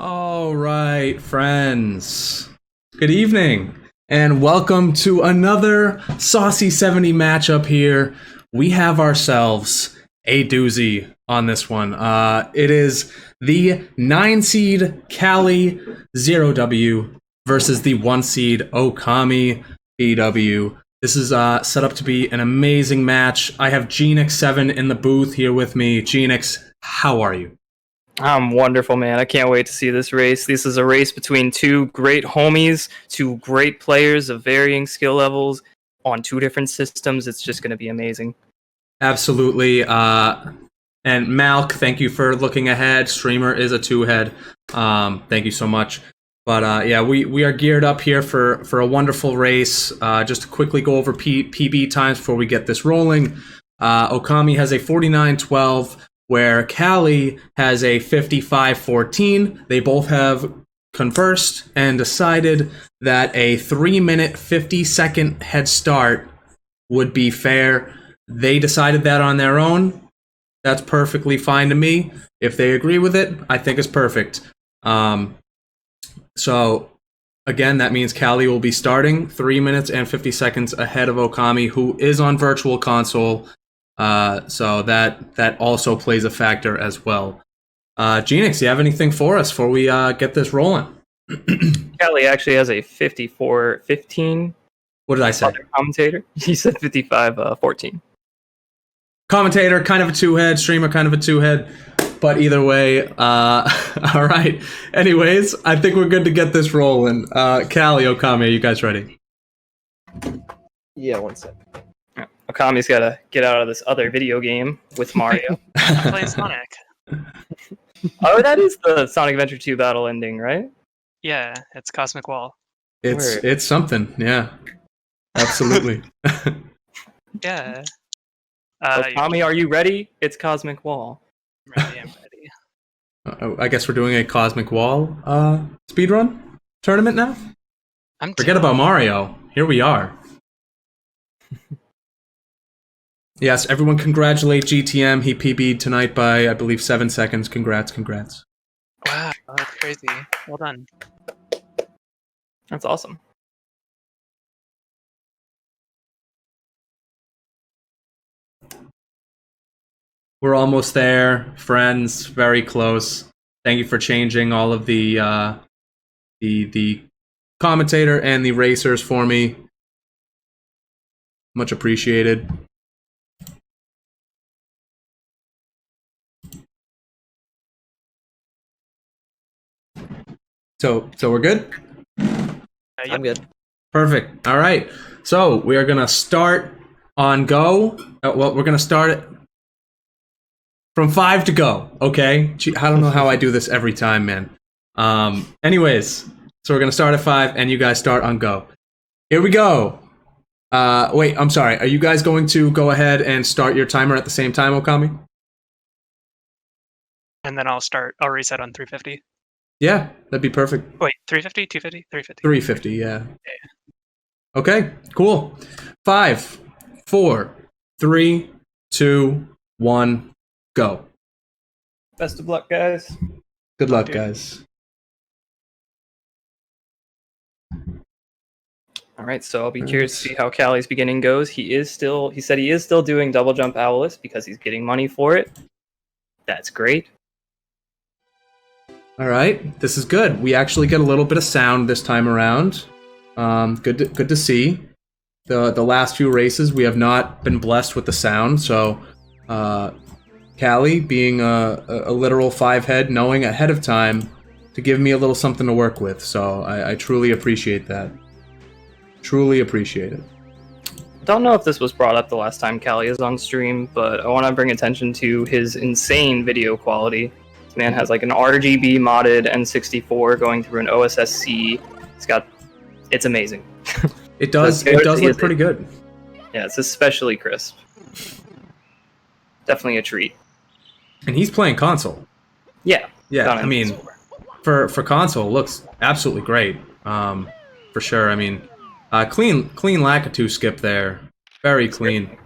All right, friends. Good evening, and welcome to another Saucy 70 matchup here. We have ourselves a doozy on this one. It is the 9 seed Cali 0W versus the 1 seed OkamiBW. This is set up to be an amazing match. I have Genix7 in the booth here with me. Genix, how are you? I'm wonderful, man. I can't wait to see this race. This is a race between two great homies, two great players of varying skill levels on two different systems. It's just going to be amazing. Absolutely. And Malk, thank you for looking ahead. Streamer is a 2-head. Thank you so much. But yeah, we are geared up here for a wonderful race. Just to quickly go over PB times before we get this rolling. Okami has a 49-12. Where Cali has a 55-14. They both have conversed and decided that a 3-minute 50-second head start would be fair. They decided that on their own. That's perfectly fine to me. If they agree with it, I think it's perfect. So again, that means Cali will be starting 3 minutes and 50 seconds ahead of Okami, who is on Virtual Console. So that also plays a factor as well. Genix, do you have anything for us before we get this rolling? Kelly actually has a 54-15. What did I say? Other commentator. He said 55-14. Commentator, kind of a 2-head. Streamer, kind of a 2-head. But either way, all right. Anyways, I think we're good to get this rolling. Cali, Okami, are you guys ready? Yeah, 1 second. Okami's got to get out of this other video game with Mario. Play Sonic. Oh, that is the Sonic Adventure 2 battle ending, right? Yeah, it's Cosmic Wall. It's something, yeah. Absolutely. Yeah. Okami, are you ready? It's Cosmic Wall. I'm ready. I guess we're doing a Cosmic Wall speedrun tournament now? Forget about Mario. Here we are. Yes, everyone congratulate GTM. He PB'd tonight by, I believe, 7 seconds. Congrats. Wow, that's crazy. Well done. That's awesome. We're almost there, friends. Very close. Thank you for changing all of the commentator and the racers for me. Much appreciated. So we're good? Yep. I'm good. Perfect. All right. So we are going to start on go. Well, we're going to start it from 5 to go. Okay. I don't know how I do this every time, man. Anyways, so we're going to start at 5 and you guys start on go. Here we go. Wait, I'm sorry. Are you guys going to go ahead and start your timer at the same time, Okami? And then I'll reset on 350. Yeah, that'd be perfect. Wait, 350, 250, 350. 350, yeah. Okay, cool. 5, 4, 3, 2, 1, go. Best of luck, guys. Good luck, guys. All right, so I'll be curious to see how Cali's beginning goes. He said he is still doing double jump owless because he's getting money for it. That's great. All right, this is good. We actually get a little bit of sound this time around. Good to see. The last few races we have not been blessed with the sound, so Cali being a literal 5-head, knowing ahead of time to give me a little something to work with. So I truly appreciate that. Truly appreciate it. Don't know if this was brought up the last time Cali is on stream, but I want to bring attention to his insane video quality. This man has like an RGB modded N64 going through an OSSC. It's amazing. It does look pretty good. Yeah, it's especially crisp. Definitely a treat. And he's playing console. Yeah. I mean, for console, looks absolutely great. For sure. I mean, clean Lakitu skip there. Very clean.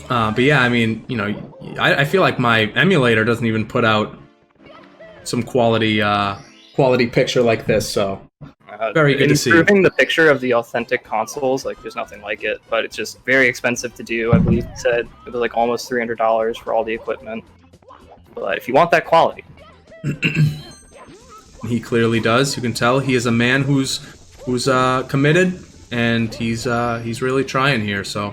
But yeah, I mean, you know, I feel like my emulator doesn't even put out some quality picture like this. So very good to see. Improving the picture of the authentic consoles, like there's nothing like it, but it's just very expensive to do. I believe he said it was like almost $300 for all the equipment. But if you want that quality, he clearly does. You can tell he is a man who's committed, and he's really trying here. So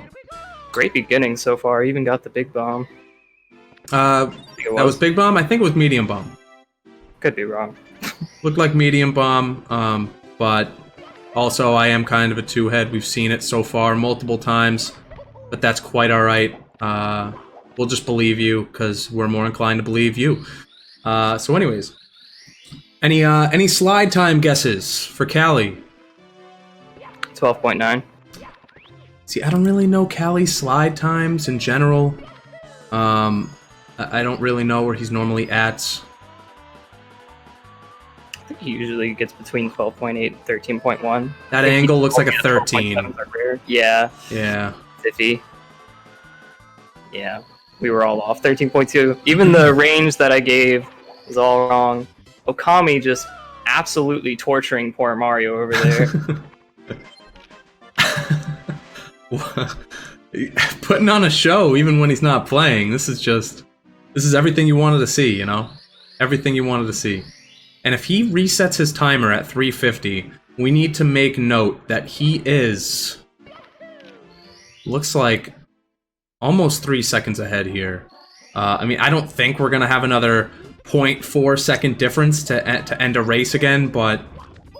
great beginning so far. Even got the big bomb. That was big bomb. I think it was medium bomb. Could be wrong. Looked like medium bomb, but also I am kind of a two-head. We've seen it so far multiple times, but that's quite all right. We'll just believe you because we're more inclined to believe you. So anyways, any slide time guesses for Callie? 12.9. See, I don't really know Callie's slide times in general. I don't really know where he's normally at. I think he usually gets between 12.8 and 13.1. That angle looks like a 13. Yeah. Yeah. Iffy. Yeah. We were all off. 13.2. Even the range that I gave was all wrong. Okami just absolutely torturing poor Mario over there. Putting on a show even when he's not playing. This is everything you wanted to see, you know? Everything you wanted to see. And if he resets his timer at 350, we need to make note that he is... looks like almost 3 seconds ahead here. I mean, I don't think we're going to have another 0.4 second difference to end a race again, but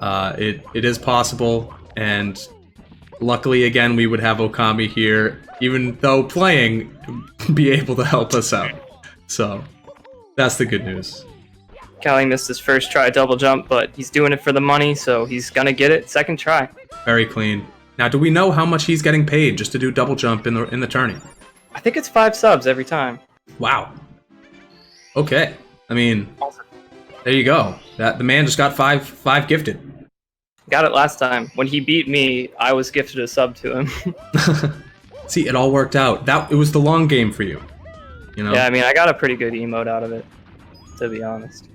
it is possible. And luckily, again, we would have Okami here, even though playing, be able to help us out. So, that's the good news. Callie missed his first try double jump, but he's doing it for the money, so he's gonna get it second try. Very clean. Now, do we know how much he's getting paid just to do double jump in the tourney? I think it's 5 subs every time. Wow. Okay. I mean, there you go. The man just got five gifted. Got it last time. When he beat me, I was gifted a sub to him. See, it all worked out. It was the long game for you. You know? Yeah, I mean, I got a pretty good emote out of it, to be honest.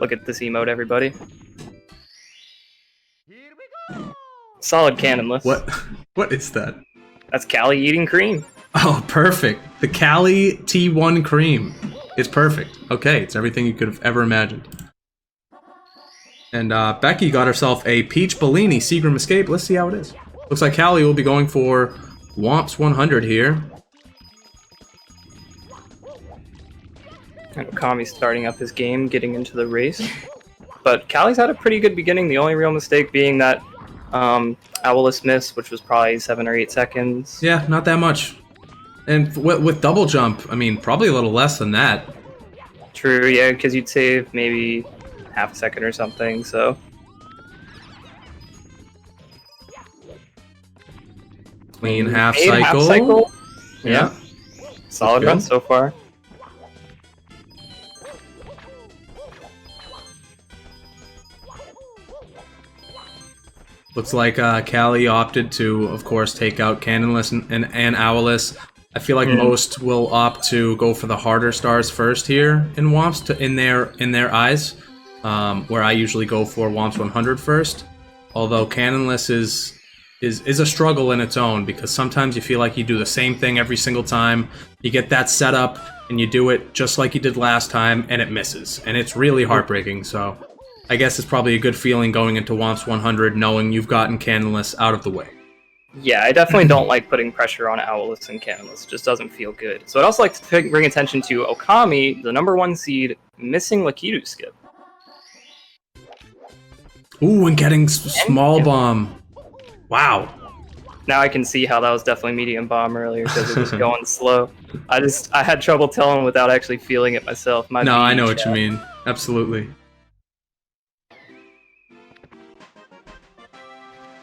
Look at this emote, everybody. Solid cannonless. What is that? That's Callie eating cream. Oh, perfect. The Callie T1 cream. It's perfect. Okay, it's everything you could have ever imagined. And Becky got herself a Peach Bellini Seagram Escape. Let's see how it is. Looks like Callie will be going for Womps 100 here. And Okami's starting up his game, getting into the race. But Callie's had a pretty good beginning, the only real mistake being that Owless miss, which was probably 7 or 8 seconds. Yeah, not that much. And with double jump, I mean, probably a little less than that. True, yeah, because you'd save maybe half a second or something, so... Clean half cycle. Half cycle. Yeah. Solid run so far. Looks like Callie opted to, of course, take out Cannonless and Owless. I feel like most will opt to go for the harder stars first here in Womps in their eyes, where I usually go for Womps 100 first. Although Cannonless is a struggle in its own, because sometimes you feel like you do the same thing every single time. You get that setup and you do it just like you did last time, and it misses, and it's really heartbreaking. So I guess it's probably a good feeling going into Womps 100 knowing you've gotten Cannonless out of the way. Yeah, I definitely don't like putting pressure on Owless and Cannonless. It just doesn't feel good. So I'd also like to bring attention to Okami, the #1 seed, missing Lakitu skip. Ooh, and getting small bomb. Wow. Now I can see how that was definitely medium bomb earlier because it was going slow. I had trouble telling without actually feeling it myself. I know what you mean. Absolutely.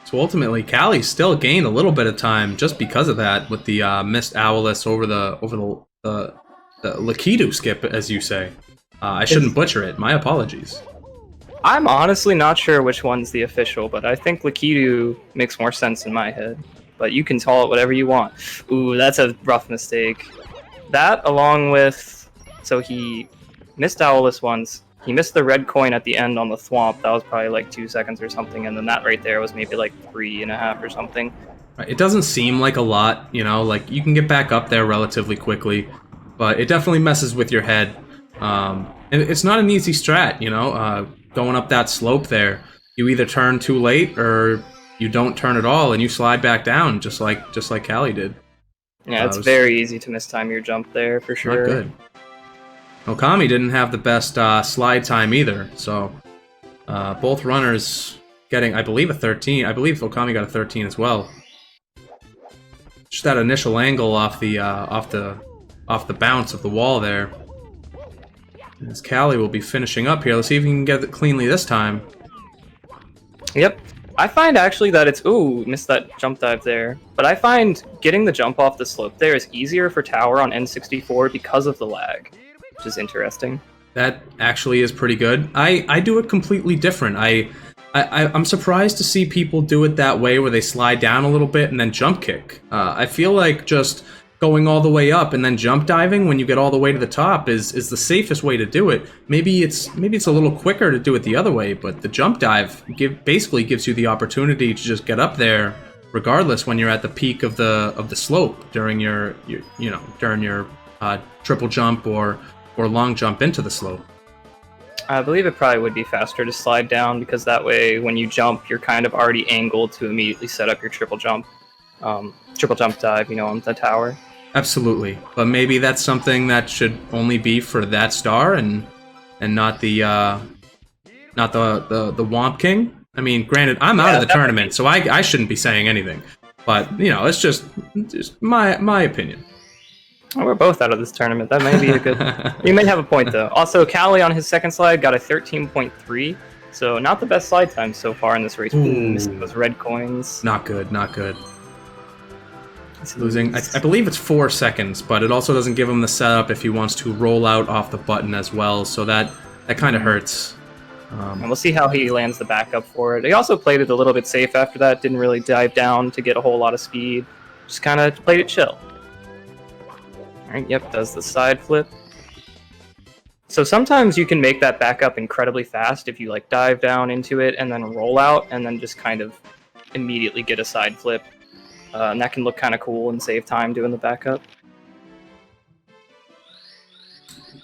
So ultimately, Callie still gained a little bit of time just because of that, with the missed Owless over the Lakitu skip, as you say. I shouldn't butcher it. My apologies. I'm honestly not sure which one's the official, but I think Lakitu makes more sense in my head. But you can call it whatever you want. Ooh, that's a rough mistake. That, along with... So he missed Owlus once. He missed the red coin at the end on the thwomp. That was probably like 2 seconds or something, and then that right there was maybe like 3.5 or something. It doesn't seem like a lot, you know, like you can get back up there relatively quickly, but it definitely messes with your head. And it's not an easy strat, you know, going up that slope there. You either turn too late or you don't turn at all and you slide back down just like Callie did. Yeah, it's very easy to mistime your jump there for sure. Not good. Okami didn't have the best slide time either, so both runners getting, I believe, a 13. I believe Okami got a 13 as well. Just that initial angle off the bounce of the wall there. As Callie will be finishing up here. Let's see if he can get it cleanly this time. Yep. I find actually that it's... Ooh, missed that jump dive there. But I find getting the jump off the slope there is easier for Tower on N64 because of the lag, which is interesting. That actually is pretty good. I do it completely different. I'm surprised to see people do it that way where they slide down a little bit and then jump kick. I feel like just going all the way up and then jump diving when you get all the way to the top is the safest way to do it. Maybe it's a little quicker to do it the other way, but the jump dive basically gives you the opportunity to just get up there regardless when you're at the peak of the slope during your triple jump or long jump into the slope. I believe it probably would be faster to slide down because that way when you jump you're kind of already angled to immediately set up your triple jump dive, you know, on the tower. Absolutely, but maybe that's something that should only be for that star and not the Womp King. I mean, granted, I'm out of the tournament, so I shouldn't be saying anything. But you know, it's just my opinion. Well, we're both out of this tournament. That may be a good... You may have a point, though. Also, Callie on his second slide got a 13.3, so not the best slide time so far in this race. Missing those red coins. Not good, not good. Losing, I believe it's 4 seconds, but it also doesn't give him the setup if he wants to roll out off the button as well, so that kind of hurts. And we'll see how he lands the backup for it. He also played it a little bit safe after that, didn't really dive down to get a whole lot of speed. Just kind of played it chill. Alright, yep, does the side flip. So sometimes you can make that backup incredibly fast if you like dive down into it and then roll out and then just kind of immediately get a side flip. And that can look kind of cool and save time doing the backup.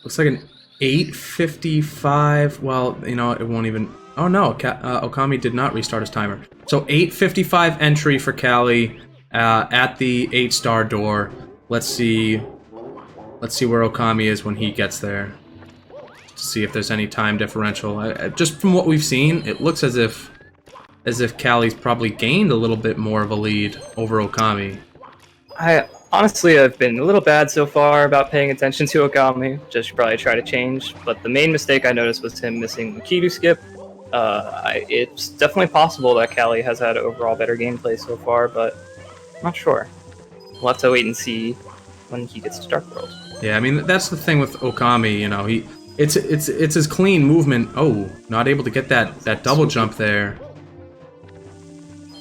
Looks like an 8:55. Well, you know, it won't even... Oh no, Okami did not restart his timer. So 8:55 entry for Callie at the 8-star door. Let's see where Okami is when he gets there. To see if there's any time differential. Just from what we've seen, it looks as if Callie's probably gained a little bit more of a lead over Okami. Honestly, I've been a little bad so far about paying attention to Okami. Just probably try to change. But the main mistake I noticed was him missing the key to skip. It's definitely possible that Callie has had overall better gameplay so far, but I'm not sure. We'll have to wait and see when he gets to Dark World. Yeah, I mean that's the thing with Okami. You know, it's his clean movement. Oh, not able to get that double jump there.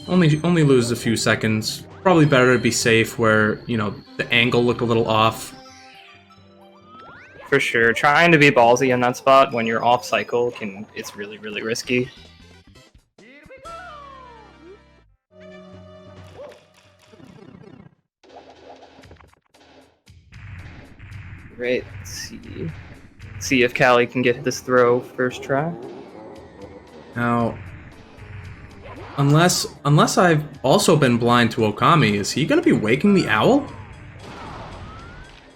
Only loses a few seconds. Probably better to be safe where, you know, the angle looked a little off. For sure. Trying to be ballsy in that spot when you're off cycle it's really, really risky. Great. Let's see if Callie can get this throw first try. Now, unless I've also been blind to Okami, is he gonna be waking the owl?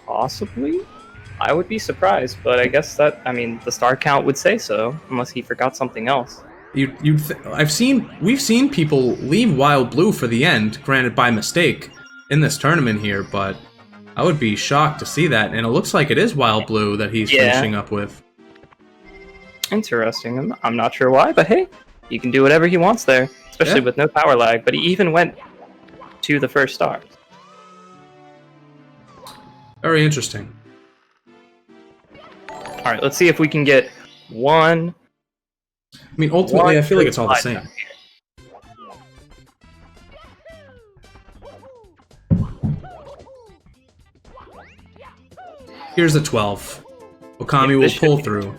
Possibly. I would be surprised, but I guess the star count would say so, unless he forgot something else. We've seen people leave Wild Blue for the end, granted by mistake, in this tournament here, but I would be shocked to see that, and it looks like it is Wild Blue that he's finishing up with. Interesting. I'm not sure why, but hey, he can do whatever he wants there, especially with no power lag, but he even went to the first star. Very interesting. Alright, let's see if we can get one... I mean, ultimately, I feel like it's all the same. Here's a 12. Okami Yeah, will this should pull be- through.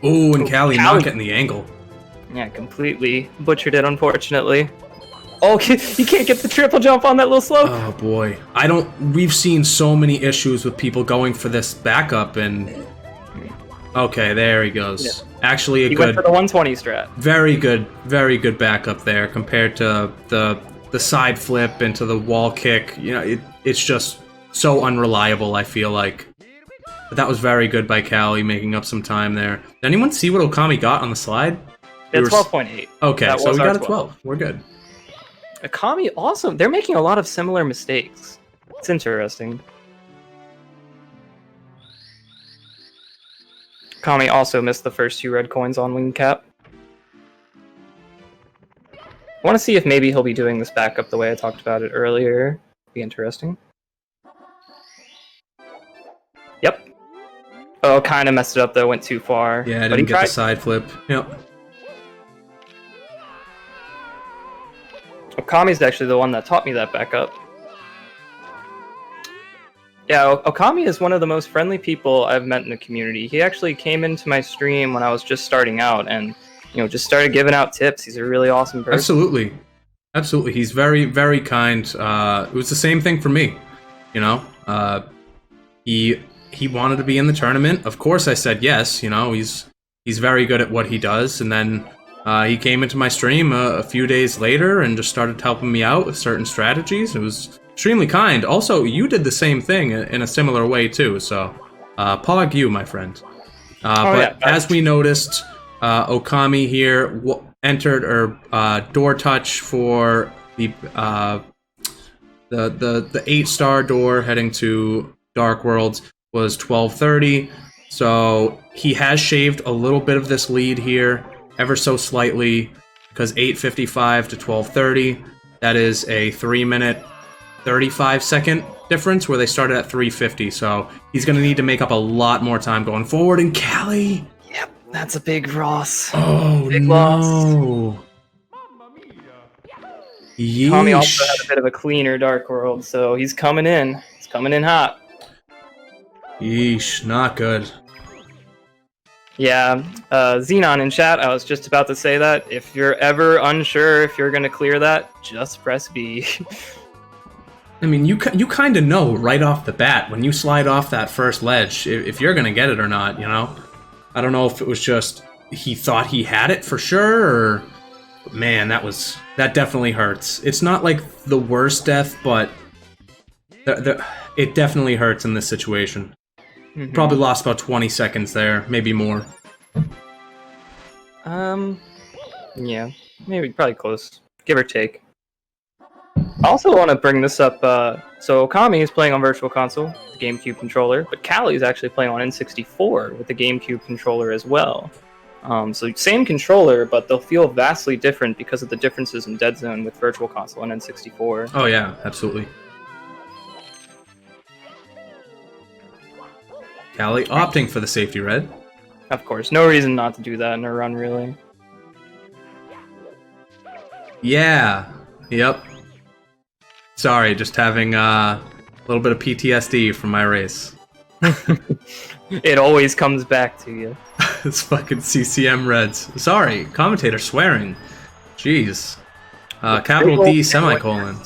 Ooh, and Callie not Callie. getting the angle. Yeah, completely butchered it, unfortunately. Oh, he can't get the triple jump on that little slope. Oh boy, we've seen so many issues with people going for this backup, and okay, there he goes. Yeah. Actually, a He went good, for the 120 strat. very good backup there compared to the side flip into the wall kick. You know, it's just so unreliable, I feel like. But that was very good by Callie, making up some time there. Did anyone see what Okami got on the slide? Yeah, We were 12.8. Okay, That so was we our got a 12. We're good. Okami also, they're making a lot of similar mistakes. It's interesting. Okami also missed the first 2 red coins on wing cap. I want to see if maybe he'll be doing this backup the way I talked about it earlier. Be interesting. Yep. Oh, kind of messed it up though, went too far. Yeah, I but he didn't get the tried. side flip. Yep. Okami's actually the one that taught me that backup. Yeah, Okami is one of the most friendly people I've met in the community. He actually came into my stream when I was just starting out and, you know, just started giving out tips. He's a really awesome person. Absolutely. Absolutely. He's very, very kind. It was the same thing for me. You know? He wanted to be in the tournament. Of course I said yes, you know, he's very good at what he does, and then he came into my stream a few days later and just started helping me out with certain strategies. It was extremely kind. Also, you did the same thing in a similar way too, so pog you, my friend. But yeah. as we noticed, Okami here entered or door touch for the 8-star door heading to Dark Worlds was 12:30, so he has shaved a little bit of this lead here, ever so slightly, because 8:55 to 12:30, that is a 3-minute 35-second difference where they started at 3:50, so he's going to need to make up a lot more time going forward. And Callie! Yep, that's a big loss. Oh Big no! Yeesh. Tommy also had a bit of a cleaner Dark World, so he's coming in. He's coming in hot. Yeesh, not good. Yeah, Xenon in chat, I was just about to say that. If you're ever unsure if you're going to clear that, just press B. I mean, you kind of know right off the bat when you slide off that first ledge if you're going to get it or not, you know? I don't know if it was just he thought he had it for sure, or... Man, that definitely hurts. It's not like the worst death, but it definitely hurts in this situation. Mm-hmm. Probably lost about 20 seconds there, maybe more. Yeah, maybe probably close, give or take. I also want to bring this up. So Okami is playing on Virtual Console, the GameCube controller, but Callie is actually playing on N64 with the GameCube controller as well. So same controller, but they'll feel vastly different because of the differences in Dead Zone with Virtual Console and N64. Oh yeah, absolutely. Callie opting for the safety red. Of course, no reason not to do that in a run, really. Yeah. Yep. Sorry, just having a little bit of PTSD from my race. It always comes back to you. It's fucking CCM Reds. Sorry, commentator swearing. Jeez. Capital D semicolon.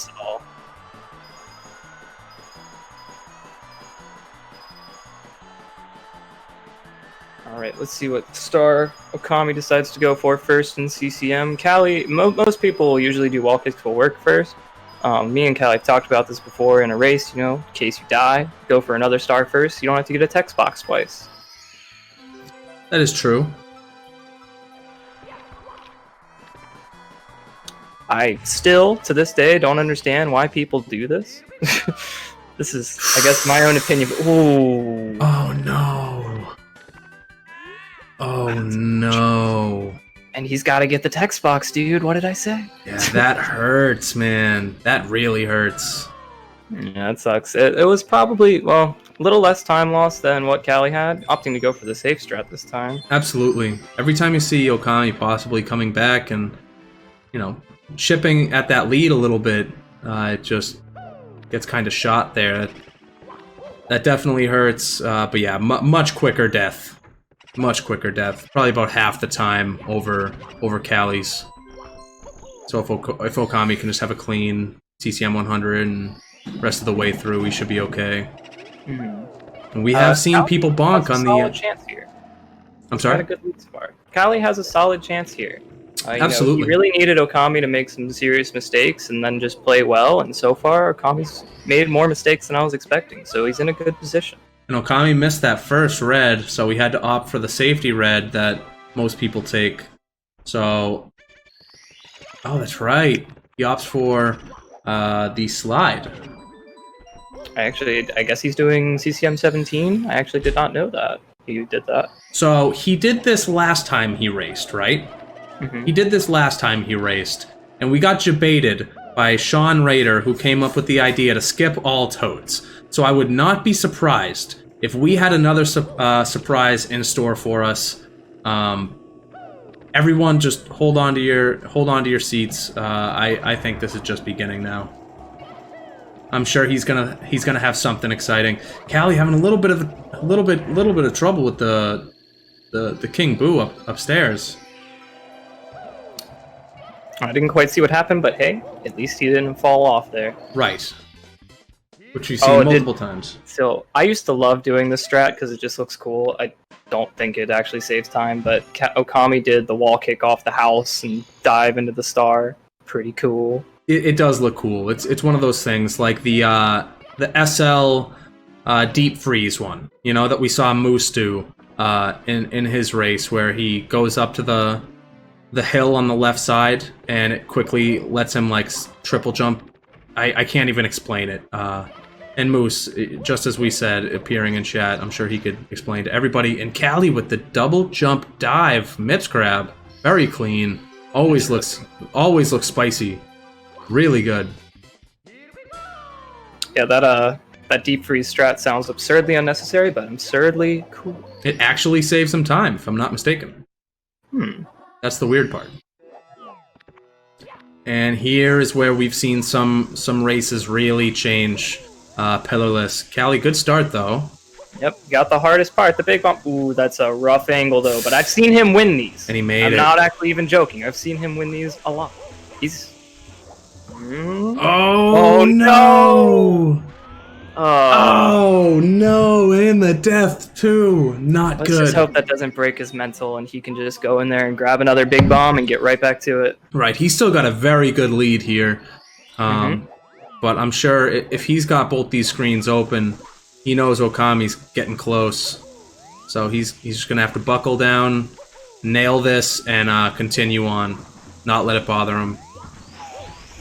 Alright, let's see what star Okami decides to go for first in CCM. Callie, most people usually do wall kicks will work first. Me and Callie talked about this before in a race, you know, in case you die, go for another star first. You don't have to get a text box twice. That is true. I still, to this day, don't understand why people do this. This is, I guess, my own opinion. But, ooh. Oh no. Oh no. And he's got to get the text box, dude. What did I say? Yeah, that hurts, man. That really hurts. Yeah, it sucks. It was probably, well, a little less time lost than what Callie had, opting to go for the safe strat this time. Absolutely. Every time you see Okami possibly coming back and, you know, chipping at that lead a little bit, it just gets kind of shot there. That definitely hurts. But yeah, much quicker death. Much quicker death. Probably about half the time over Callie's. So if Okami can just have a clean CCM 100 and rest of the way through, we should be okay. And we have seen Callie people bonk on the. Solid chance here. I'm Got sorry. a good lead spot. Callie has a solid chance here. Absolutely. He really needed Okami to make some serious mistakes and then just play well. And so far, Okami's made more mistakes than I was expecting. So he's in a good position. And Okami missed that first red, so we had to opt for the safety red that most people take. So, oh, that's right. He opts for the slide. I guess he's doing CCM 17. I actually did not know that he did that. So he did this last time he raced, right? He did this last time he raced, and we got debated by Sean Rader, who came up with the idea to skip all toads. So I would not be surprised if we had another surprise in store for us. Everyone, just hold on to your seats. I think this is just beginning now. I'm sure he's gonna have something exciting. Callie having a little bit of trouble with the King Boo upstairs. I didn't quite see what happened, but hey, at least he didn't fall off there. Right. Which we've seen multiple times. So I used to love doing this strat because it just looks cool. I don't think it actually saves time, but Okami did the wall kick off the house and dive into the star. Pretty cool. It does look cool. It's one of those things like the SL deep freeze one, you know, that we saw Moose do in his race, where he goes up to the hill on the left side and it quickly lets him like triple jump. I can't even explain it. And Moose, just as we said, appearing in chat, I'm sure he could explain to everybody. And Callie with the double jump dive Mips grab, very clean. Always looks spicy. Really good. Yeah, that deep freeze strat sounds absurdly unnecessary, but absurdly cool. It actually saves some time, if I'm not mistaken. That's the weird part. And here is where we've seen some races really change pillarless. Callie, good start though. Yep, got the hardest part, the big bump. Ooh, that's a rough angle though, but I've seen him win these. And he made I'm it. not actually even joking. I've seen him win these a lot. He's... Oh no! Oh no, and the death too. Not Let's good. just hope that doesn't break his mental and he can just go in there and grab another big bomb and get right back to it. Right, he's still got a very good lead here. But I'm sure if he's got both these screens open, he knows Okami's getting close. So he's just gonna have to buckle down, nail this, and continue on. Not let it bother him.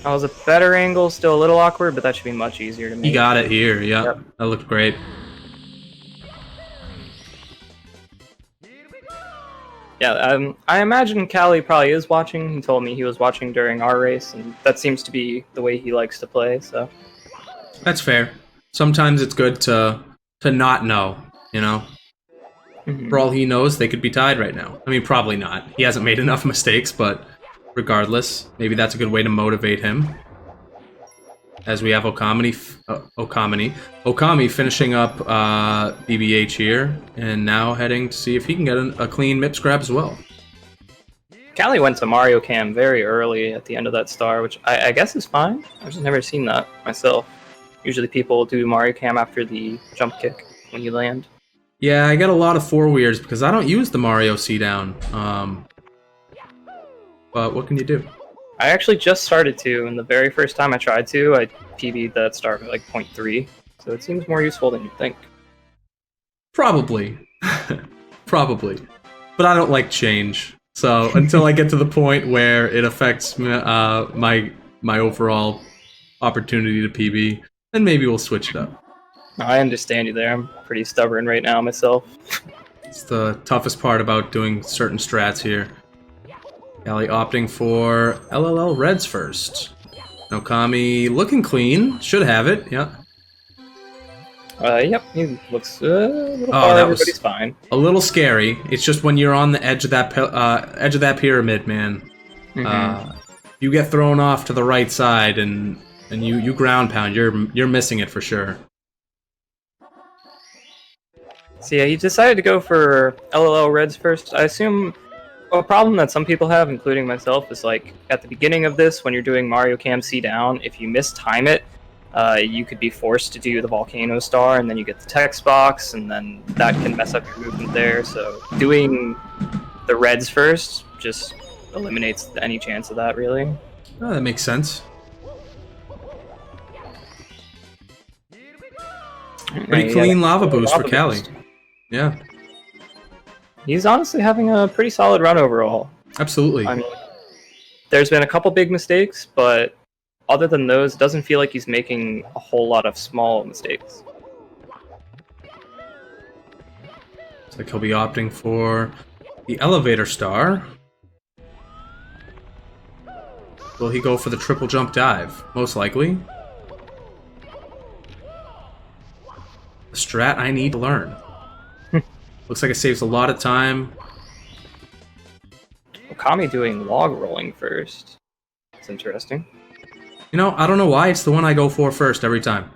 That was a better angle, still a little awkward, but that should be much easier to make. He got it here, yep. That looked great. Yeah, I imagine Callie probably is watching. He told me he was watching during our race, and that seems to be the way he likes to play, so... That's fair. Sometimes it's good to not know, you know? For all he knows, they could be tied right now. I mean, probably not. He hasn't made enough mistakes, but regardless, maybe that's a good way to motivate him. As we have Okami finishing up BBH here, and now heading to see if he can get a clean Mips grab as well. Callie went to Mario Cam very early at the end of that star, which I guess is fine. I've just never seen that myself. Usually people do Mario Cam after the jump kick when you land. Yeah, I get a lot of 4-weirds because I don't use the Mario C-down. But what can you do? I actually just started to, and the very first time I tried to, I PB'd that star by like 0.3, so it seems more useful than you'd think. Probably. Probably. But I don't like change. So until I get to the point where it affects my overall opportunity to PB, then maybe we'll switch it up. I understand you there. I'm pretty stubborn right now myself. It's the toughest part about doing certain strats here. Callie opting for LLL Reds first. Okami looking clean. Should have it, yeah. Yep, he looks a little far, everybody's fine. A little scary. It's just when you're on the edge of that pyramid, man. You get thrown off to the right side and you ground pound. You're missing it for sure. So yeah, he decided to go for LLL reds first. I assume a problem that some people have, including myself, is like at the beginning of this, when you're doing Mario Cam C down, if you mistime it, you could be forced to do the Volcano Star, and then you get the text box, and then that can mess up your movement there. So doing the reds first just eliminates any chance of that, really. Oh, that makes sense. Pretty Yeah, clean lava boost for lava Callie. boost. Yeah, He's honestly having a pretty solid run overall. absolutely. I mean, there's been a couple big mistakes, but other than those, it doesn't feel like he's making a whole lot of small mistakes. Looks like he'll be opting for the elevator star. Will he go for the triple jump dive? Most likely. A strat I need to learn. Looks like it saves a lot of time. Okami doing log rolling first. It's interesting. You know, I don't know why it's the one I go for first every time.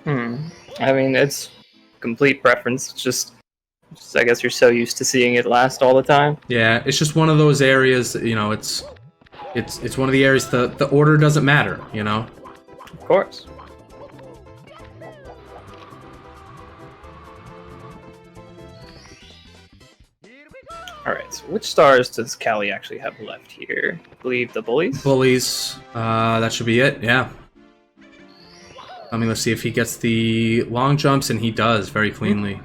I mean, it's complete preference. It's just I guess you're so used to seeing it last all the time. Yeah, it's just one of those areas, you know, it's one of the areas the order doesn't matter, you know? Of course. Alright, so which stars does Callie actually have left here? I believe the bullies? Bullies, that should be it, yeah. I mean, let's see if he gets the long jumps, and he does very cleanly.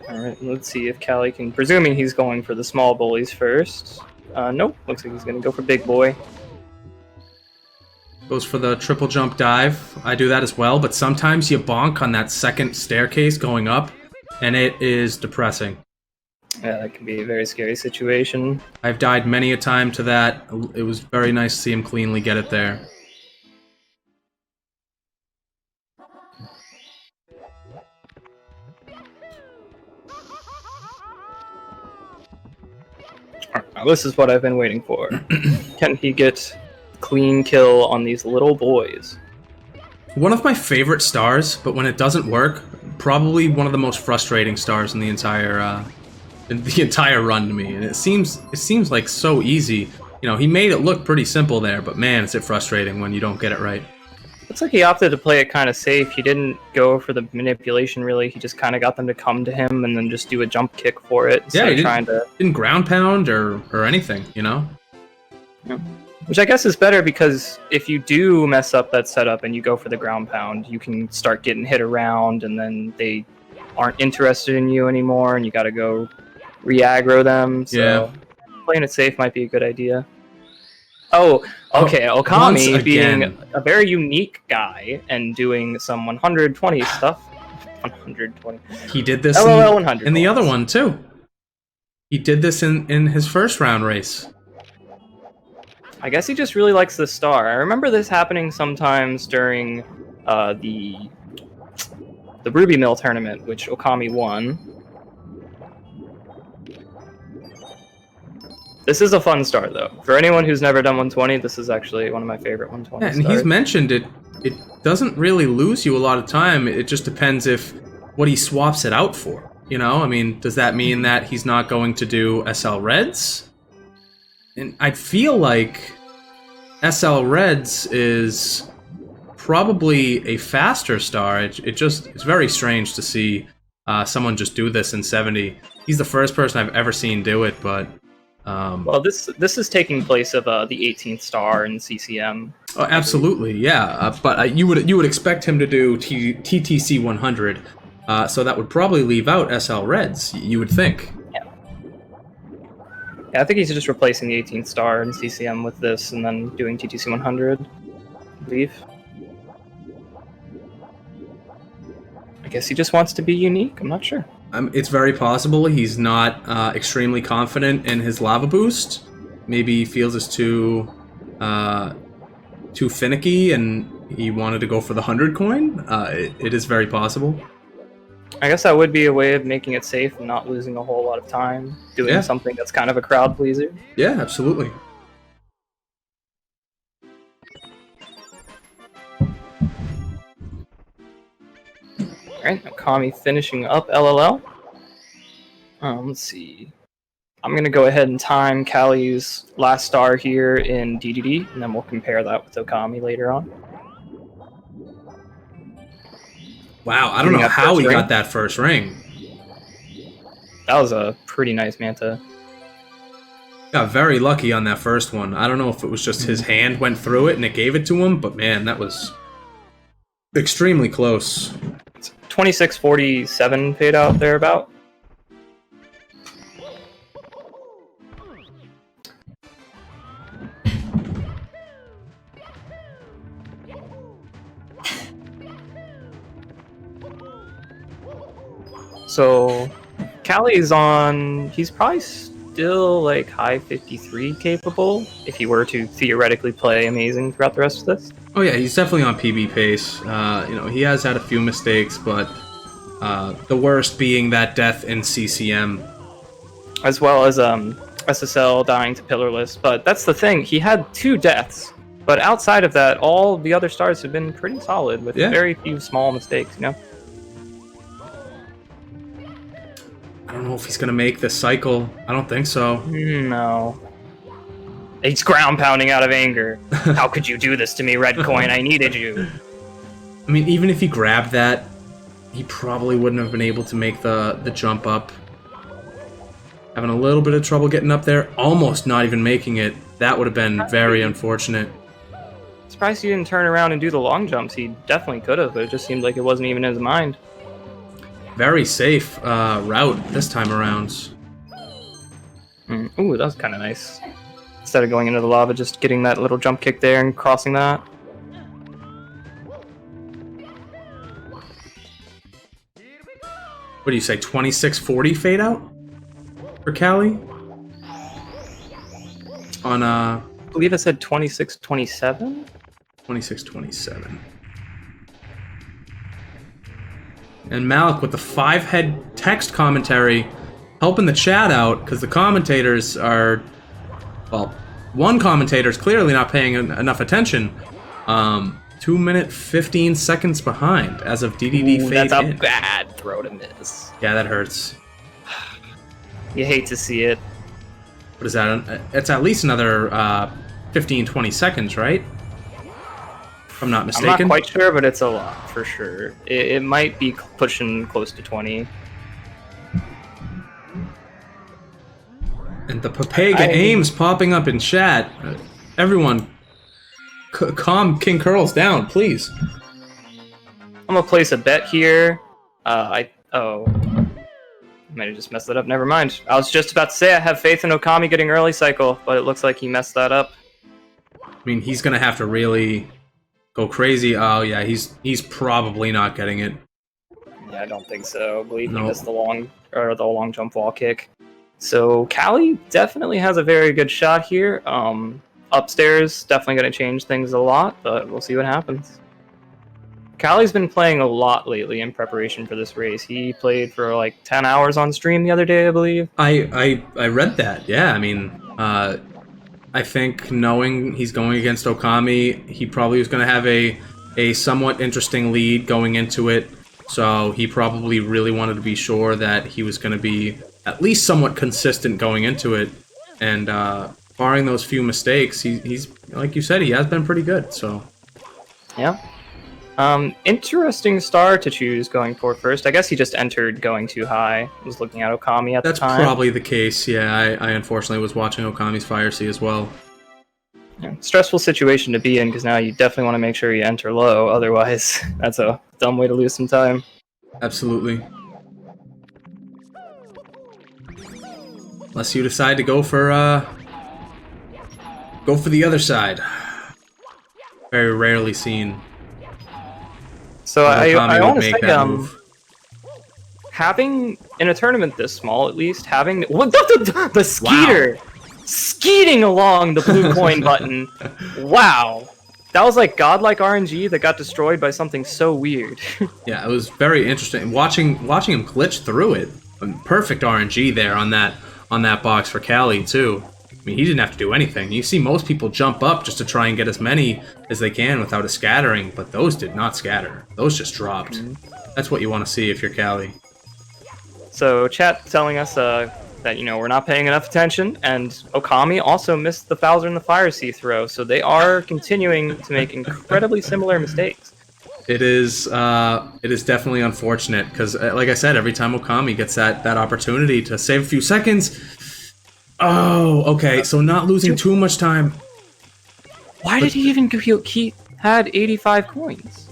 Alright, let's see if Callie can... Presuming he's going for the small bullies first. Nope, looks like he's going to go for big boy. Goes for the triple jump dive. I do that as well, but sometimes you bonk on that second staircase going up, and it is depressing. Yeah, that can be a very scary situation. I've died many a time to that. It was very nice to see him cleanly get it there. Alright, now this is what I've been waiting for. Can he get clean kill on these little boys? One of my favorite stars, but when it doesn't work, probably one of the most frustrating stars in the entire run to me. And it seems like so easy. You know, he made it look pretty simple there, but man, is it frustrating when you don't get it right. Looks like he opted to play it kind of safe. He didn't go for the manipulation, really. He just kind of got them to come to him and then just do a jump kick for it. Yeah, he trying to... didn't ground pound or anything, you know? Yeah. Which I guess is better, because if you do mess up that setup and you go for the ground pound, you can start getting hit around, and then they aren't interested in you anymore, and you got to go re-aggro them. So yeah. Playing it safe might be a good idea. Oh, okay. Okami being a very unique guy and doing some 120 stuff. 120. He did this LOL 100 in the other one too. He did this in his first round race. I guess he just really likes the star. I remember this happening sometimes during the Ruby Mill tournament, which Okami won. This is a fun star, though. For anyone who's never done 120, this is actually one of my favorite 120 Yeah, and stars. he's mentioned it doesn't really lose you a lot of time. It just depends if what he swaps it out for. You know, I mean, does that mean that he's not going to do SL Reds? And I feel like SL Reds is probably a faster star. It's very strange to see someone just do this in 70. He's the first person I've ever seen do it, but well, this is taking place of the 18th star in CCM. Oh, absolutely, yeah. But you would expect him to do TTC 100, so that would probably leave out SL Reds. You would think. Yeah, I think he's just replacing the 18th star in CCM with this, and then doing TTC 100, I believe. I guess he just wants to be unique. I'm not sure. It's very possible he's not extremely confident in his lava boost. Maybe he feels it's too finicky, and he wanted to go for the 100 coin. It is very possible. I guess that would be a way of making it safe and not losing a whole lot of time doing something that's kind of a crowd pleaser. Yeah, absolutely. Alright, Okami finishing up LLL. Let's see. I'm going to go ahead and time Callie's last star here in DDD, and then we'll compare that with Okami later on. Wow, I don't know how he got that first ring. That was a pretty nice Manta. Got very lucky on that first one. I don't know if it was just his hand went through it and it gave it to him, but man, that was extremely close. 2647 fade out thereabout. So Callie's on, he's probably still like high 53 capable if he were to theoretically play amazing throughout the rest of this. Oh yeah, he's definitely on PB pace. He has had a few mistakes, but the worst being that death in CCM. As well as SSL dying to Pillarless, but that's the thing, he had 2 deaths. But outside of that, all the other stars have been pretty solid with very few small mistakes, you know? I don't know if he's going to make this cycle. I don't think so. No. He's ground pounding out of anger. How could you do this to me, Red Coin? I needed you. I mean, even if he grabbed that, he probably wouldn't have been able to make the jump up. Having a little bit of trouble getting up there, almost not even making it. That would have been very unfortunate. Surprised he didn't turn around and do the long jumps. He definitely could have, but it just seemed like it wasn't even in his mind. Very safe route this time around. Ooh, that was kind of nice. Instead of going into the lava, just getting that little jump kick there and crossing that. What do you say, 2640 fade out for Callie? On I believe I said 2627? 2627. And Malik with the 5-head text commentary helping the chat out because the commentators are, well, one commentator is clearly not paying enough attention. 2 minute 15 seconds behind as of DDD fade That's in. a bad throw to miss. Yeah, that hurts. You hate to see it. What is that? It's at least another 15, 20 seconds, right? If I'm not mistaken. I'm not quite sure, but it's a lot for sure. It might be pushing close to 20. And the Papega aims popping up in chat. Everyone, calm King Curls down, please. I'm gonna place a bet here. I might have just messed that up. Never mind. I was just about to say I have faith in Okami getting early cycle, but it looks like he messed that up. I mean, he's gonna have to really go crazy. Oh yeah, he's probably not getting it. Yeah, I don't think so. I believe he missed the long jump wall kick. So Callie definitely has a very good shot here. Upstairs definitely going to change things a lot, but we'll see what happens. Callie's been playing a lot lately in preparation for this race. He played for like 10 hours on stream the other day, I believe. I read that. Yeah, I mean, I think knowing he's going against Okami, he probably was going to have a somewhat interesting lead going into it. So he probably really wanted to be sure that he was going to be at least somewhat consistent going into it. And barring those few mistakes, he's like you said, he has been pretty good. So yeah. Interesting star to choose going for first. I guess he just entered going too high. I was looking at Okami at the time. That's probably the case, yeah. I unfortunately was watching Okami's Fire Sea as well. Yeah, stressful situation to be in, because now you definitely want to make sure you enter low, otherwise that's a dumb way to lose some time. Absolutely. Unless you decide to go for the other side. Very rarely seen. So I want to say, move. having, in a tournament this small at least, having... What the skeeter! Wow. Skeeting along the blue coin button. Wow. That was like godlike RNG that got destroyed by something so weird. Yeah, it was very interesting. Watching him glitch through it. Perfect RNG there on that box for Callie, too. I mean, he didn't have to do anything. You see most people jump up just to try and get as many as they can without a scattering, but those did not scatter. Those just dropped. That's what you want to see if you're Callie. So chat telling us that, you know, we're not paying enough attention, and Okami also missed the Bowser in the Fire Sea throw, so they are continuing to make incredibly similar mistakes. It is definitely unfortunate because, like I said, every time Okami gets that opportunity to save a few seconds. Oh, okay. So not losing too much time. Why did he even go? He had 85 coins.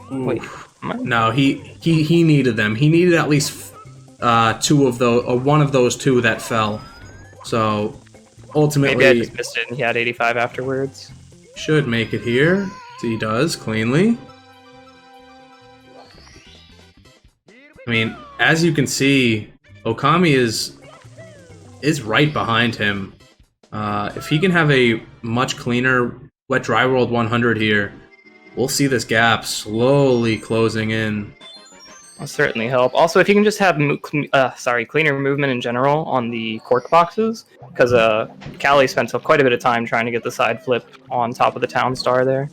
Wait, No, he needed them. He needed at least two of those, or one of those two that fell. So ultimately, maybe I just missed it and he had 85 afterwards. Should make it here. He does cleanly. I mean, as you can see, Okami is right behind him. If he can have a much cleaner Wet Dry World 100 here, we'll see this gap slowly closing in. Will certainly help. Also, if you can just have cleaner movement in general on the cork boxes, because Callie spent quite a bit of time trying to get the side flip on top of the town star there.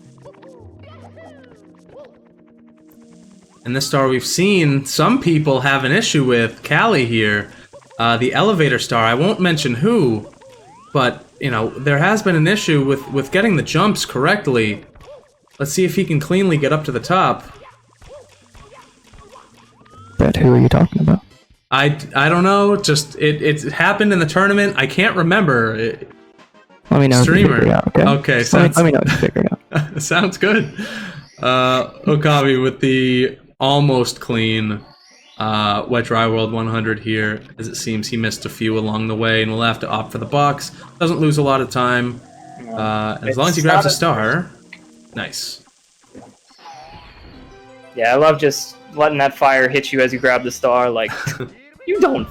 And this star we've seen some people have an issue with Callie here. The elevator star, I won't mention who, but you know, there has been an issue with getting the jumps correctly. Let's see if he can cleanly get up to the top. But who are you talking about? I don't know. Just it happened in the tournament. I can't remember. Let me know if you Streamer. figure it out, okay? Okay, Just let me know if you figure it out. sounds good. Okami with the almost clean Wet Dry World 100 here. As it seems he missed a few along the way and will have to opt for the box. Doesn't lose a lot of time. As long as he grabs a star. Nice. Yeah, I love just letting that fire hit you as you grab the star. Like, you don't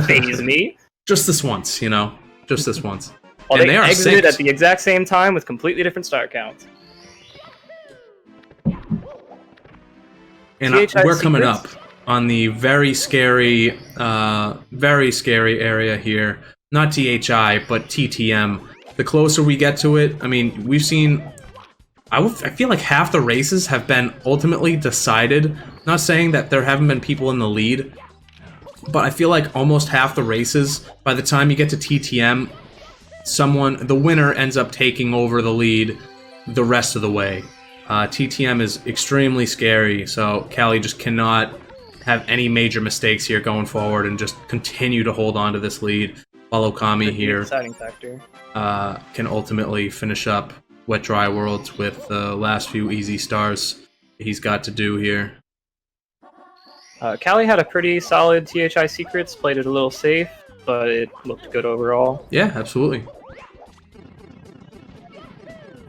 phase me. Just this once, you know. Just this once. Well, And they are exited synced. at the exact same time with completely different star counts. And THI we're coming up secrets? on the very scary area here. Not THI, but TTM. The closer we get to it, I mean, we've seen... I feel like half the races have been ultimately decided. Not saying that there haven't been people in the lead, but I feel like almost half the races, by the time you get to TTM, the winner ends up taking over the lead the rest of the way. TTM is extremely scary, so Callie just cannot have any major mistakes here going forward and just continue to hold on to this lead, while Okami here Deciding factor. can ultimately finish up Wet Dry Worlds with the last few easy stars he's got to do here. Callie had a pretty solid THI secrets, played it a little safe, but it looked good overall. Yeah, absolutely.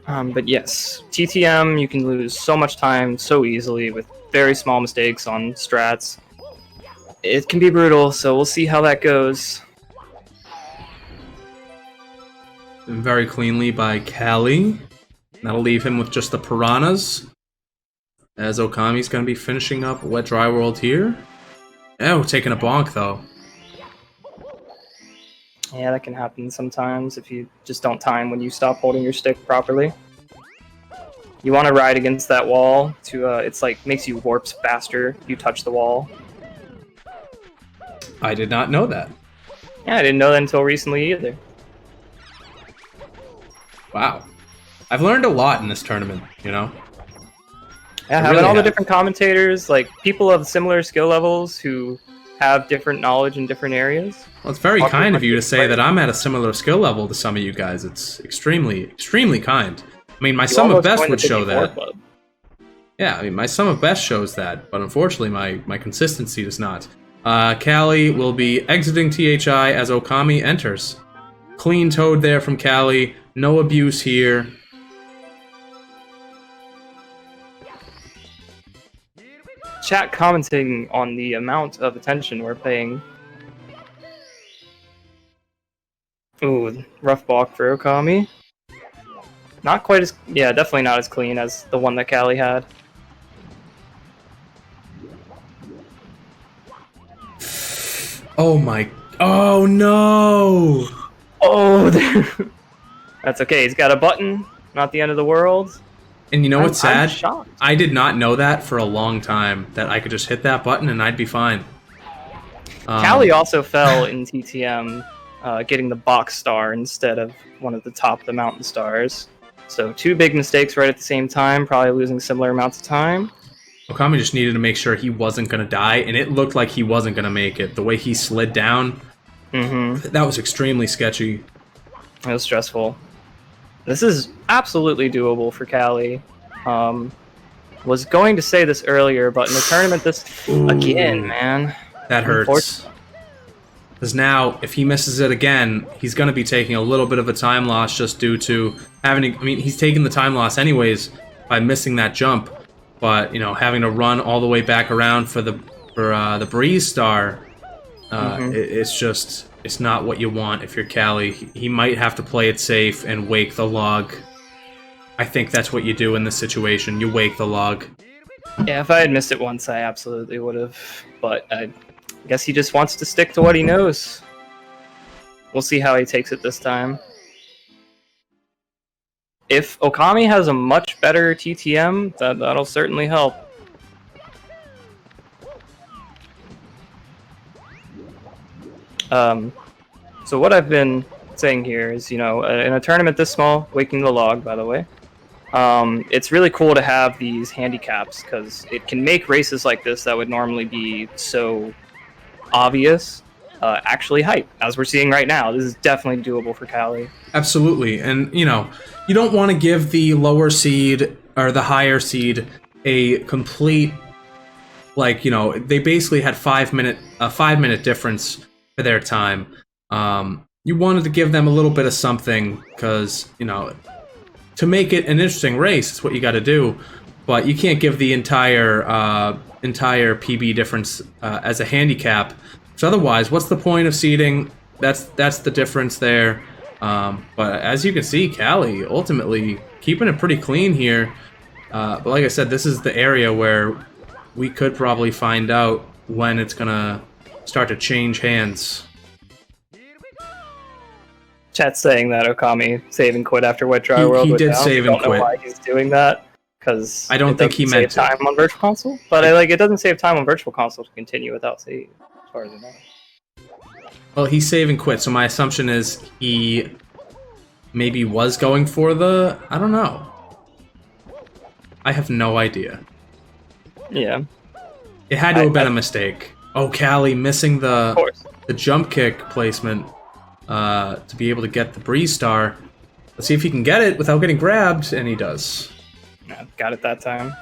But yes, TTM, you can lose so much time so easily with very small mistakes on strats. It can be brutal, so we'll see how that goes. Very cleanly by Callie. That'll leave him with just the piranhas. As Okami's going to be finishing up Wet Dry World here. Oh, taking a bonk though. Yeah, that can happen sometimes if you just don't time when you stop holding your stick properly. You want to ride against that wall to, it's like, makes you warps faster if you touch the wall. I did not know that. Yeah, I didn't know that until recently either. Wow. I've learned a lot in this tournament, you know? Yeah, I having really all the have. different commentators, like, people of similar skill levels who have different knowledge in different areas. Well, it's very Talking kind about of you to different say that I'm at a similar skill level to some of you guys. It's extremely, extremely kind. I mean, my You sum of almost best joined would the show 54 that. Club. Yeah, I mean, my sum of best shows that, but unfortunately my consistency does not. Callie will be exiting THI as Okami enters. Clean toad there from Callie. No abuse here. Chat commenting on the amount of attention we're paying. Ooh, rough balk for Okami. Not quite as... yeah, definitely not as clean as the one that Callie had. Oh my... Oh no! Oh, that's okay. He's got a button. Not the end of the world. And you know what's I'm sad? shocked. I did not know that for a long time, that I could just hit that button and I'd be fine. Callie also fell in TTM, getting the box star instead of one of the top of the mountain stars. So 2 big mistakes right at the same time, probably losing similar amounts of time. Okami just needed to make sure he wasn't going to die, and it looked like he wasn't going to make it. The way he slid down, that was extremely sketchy. It was stressful. This is absolutely doable for Callie. Was going to say this earlier, but in the tournament again, man. That hurts. Because now, if he misses it again, he's going to be taking a little bit of a time loss just due to having to, I mean, he's taking the time loss anyways by missing that jump. But, you know, having to run all the way back around for the Breeze Star, it's not what you want if you're Callie. He might have to play it safe and wake the log. I think that's what you do in this situation. You wake the log. Yeah, if I had missed it once, I absolutely would have. But I guess he just wants to stick to what he knows. We'll see how he takes it this time. If Okami has a much better TTM, that'll certainly help. So what I've been saying here is, you know, in a tournament this small, waking the log, by the way, it's really cool to have these handicaps because it can make races like this that would normally be so obvious actually hype, as we're seeing right now. This is definitely doable for Callie. Absolutely, and you know, you don't want to give the lower seed or the higher seed a complete, like, you know, they basically had a 5-minute difference for their time. You wanted to give them a little bit of something because, you know, to make it an interesting race, it's what you got to do. But you can't give the entire PB difference as a handicap. So otherwise, what's the point of seeding? That's the difference there. But as you can see, Callie ultimately keeping it pretty clean here. But like I said, this is the area where we could probably find out when it's gonna start to change hands. Chat's saying that Okami save and quit after Wet Dry World. He did down. save and quit. I don't know why he's doing that, because I don't think he meant save time on Virtual Console. But it doesn't save time on Virtual Console to continue without save, as far as I know. Well, he save and quit, so my assumption is he maybe was going for the... I don't know. I have no idea. Yeah. It had to have been a mistake. Oh, Callie missing the jump kick placement to be able to get the Breeze Star. Let's see if he can get it without getting grabbed, and he does. Yeah, got it that time.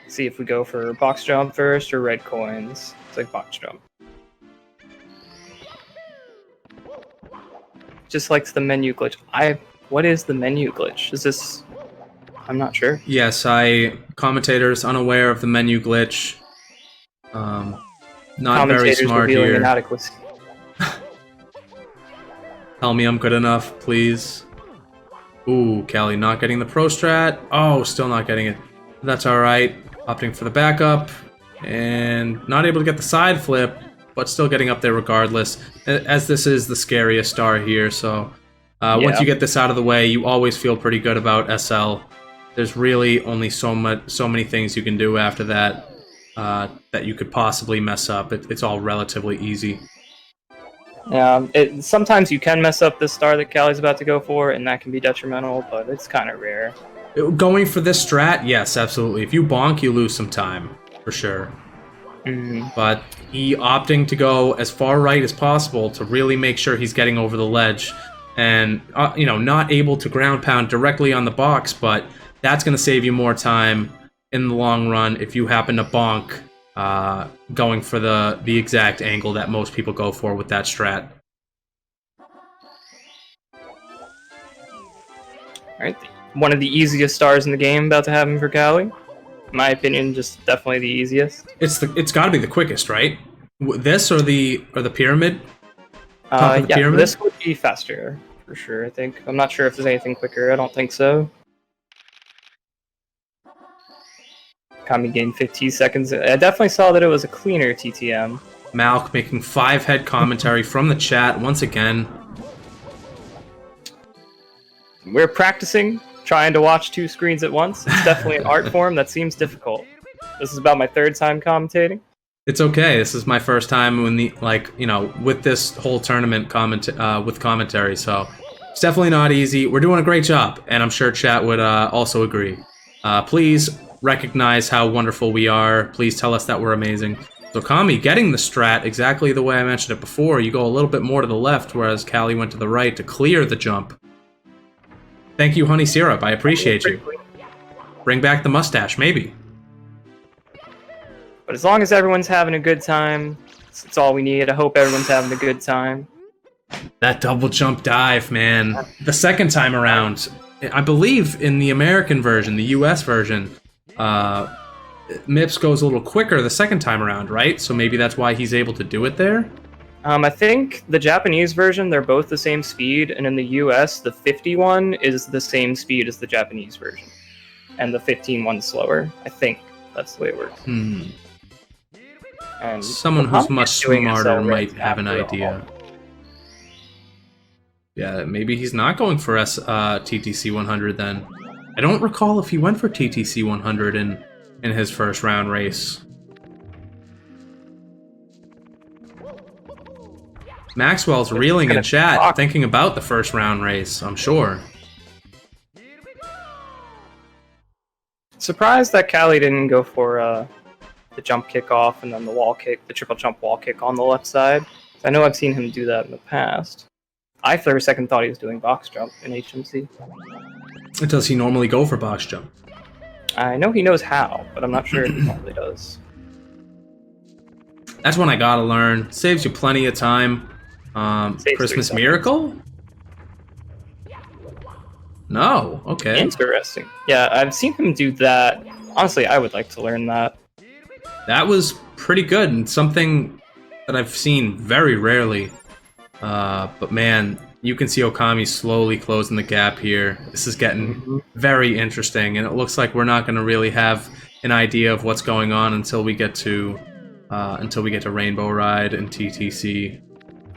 See if we go for box jump first or red coins. It's like box jump. Just likes the menu glitch. What is the menu glitch? Is this... I'm not sure. Yes, commentators unaware of the menu glitch. Not very smart here. Inadequacy. Tell me I'm good enough, please. Ooh, Callie not getting the pro strat. Oh, still not getting it. That's alright. Opting for the backup. And not able to get the side flip, but still getting up there regardless. As this is the scariest star here, so... Once you get this out of the way, you always feel pretty good about SL. There's really only so many things you can do after that that you could possibly mess up. It's all relatively easy. Yeah, sometimes you can mess up this star that Callie's about to go for, and that can be detrimental, but it's kind of rare. Going for this strat, yes, absolutely. If you bonk, you lose some time, for sure. But he opting to go as far right as possible to really make sure he's getting over the ledge, and you know, not able to ground pound directly on the box, but that's going to save you more time in the long run if you happen to bonk going for the exact angle that most people go for with that strat. Alright, one of the easiest stars in the game about to happen for Callie. In my opinion, just definitely the easiest. It's got to be the quickest, right? This or the pyramid? Yeah, pyramid? This would be faster for sure. I think. I'm not sure if there's anything quicker. I don't think so. Kami gained 15 seconds. I definitely saw that it was a cleaner TTM. Malk making 5-head commentary from the chat once again. We're practicing trying to watch two screens at once. It's definitely an art form that seems difficult. This is about my third time commentating. It's okay. This is my first time with this whole tournament with commentary, so it's definitely not easy. We're doing a great job, and I'm sure chat would also agree. Please recognize how wonderful we are. Please tell us that we're amazing. So Okami getting the strat exactly the way I mentioned it before. You go a little bit more to the left, whereas Callie went to the right to clear the jump. Thank you, Honey Syrup. I appreciate you. Bring back the mustache, maybe. But as long as everyone's having a good time, it's all we need. I hope everyone's having a good time. That double jump dive, man. The second time around, I believe in the American version, the US version, Mips goes a little quicker the second time around, right? So maybe that's why he's able to do it there? I think the Japanese version, they're both the same speed, and in the US, the 51 is the same speed as the Japanese version. And the 15 one's slower. I think that's the way it works. And someone who's much smarter might have an idea. Yeah, maybe he's not going for TTC 100 then. I don't recall if he went for TTC 100 in his first round race. Maxwell's reeling in chat, thinking about the first round race, I'm sure. Surprised that Callie didn't go for the jump kick off and then the wall kick, the triple jump wall kick on the left side. I know I've seen him do that in the past. I for a second thought he was doing box jump in HMC. Does he normally go for box jump? I know he knows how, but I'm not sure if he normally does. That's one I gotta learn. Saves you plenty of time. Christmas Miracle? No, okay. Interesting. Yeah, I've seen him do that. Honestly, I would like to learn that. That was pretty good and something that I've seen very rarely. But man, you can see Okami slowly closing the gap here. This is getting very interesting, and it looks like we're not going to really have an idea of what's going on until we get to Rainbow Ride and TTC.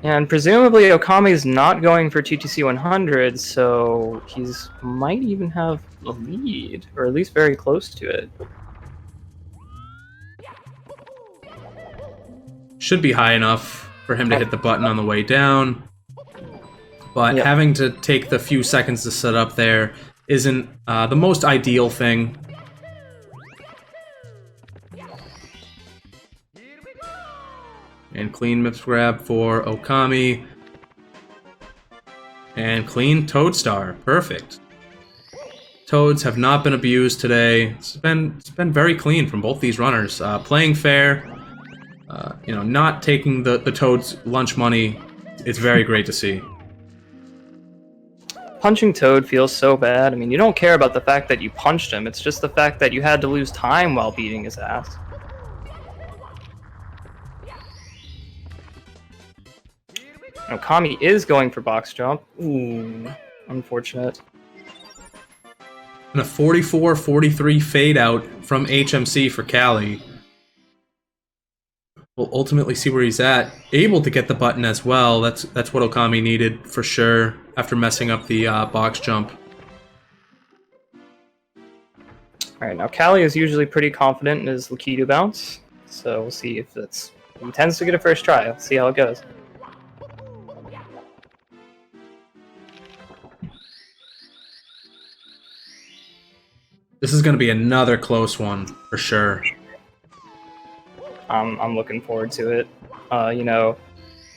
And presumably Okami's not going for TTC 100, so he's might even have a lead, or at least very close to it. Should be high enough for him to hit the button on the way down. But having to take the few seconds to set up there isn't the most ideal thing. And clean Mips grab for Okami. And clean Toad Star. Perfect. Toads have not been abused today. It's been very clean from both these runners. Playing fair. Not taking the Toad's lunch money. It's very great to see. Punching Toad feels so bad. I mean, you don't care about the fact that you punched him. It's just the fact that you had to lose time while beating his ass. Okami is going for box jump. Ooh, unfortunate. And a 44-43 fade out from HMC for Callie. We'll ultimately see where he's at. Able to get the button as well. That's what Okami needed for sure after messing up the box jump. Alright, now Callie is usually pretty confident in his Lakitu bounce. So we'll see if that's... He tends to get a first try. Let's see how it goes. This is going to be another close one, for sure. I'm looking forward to it.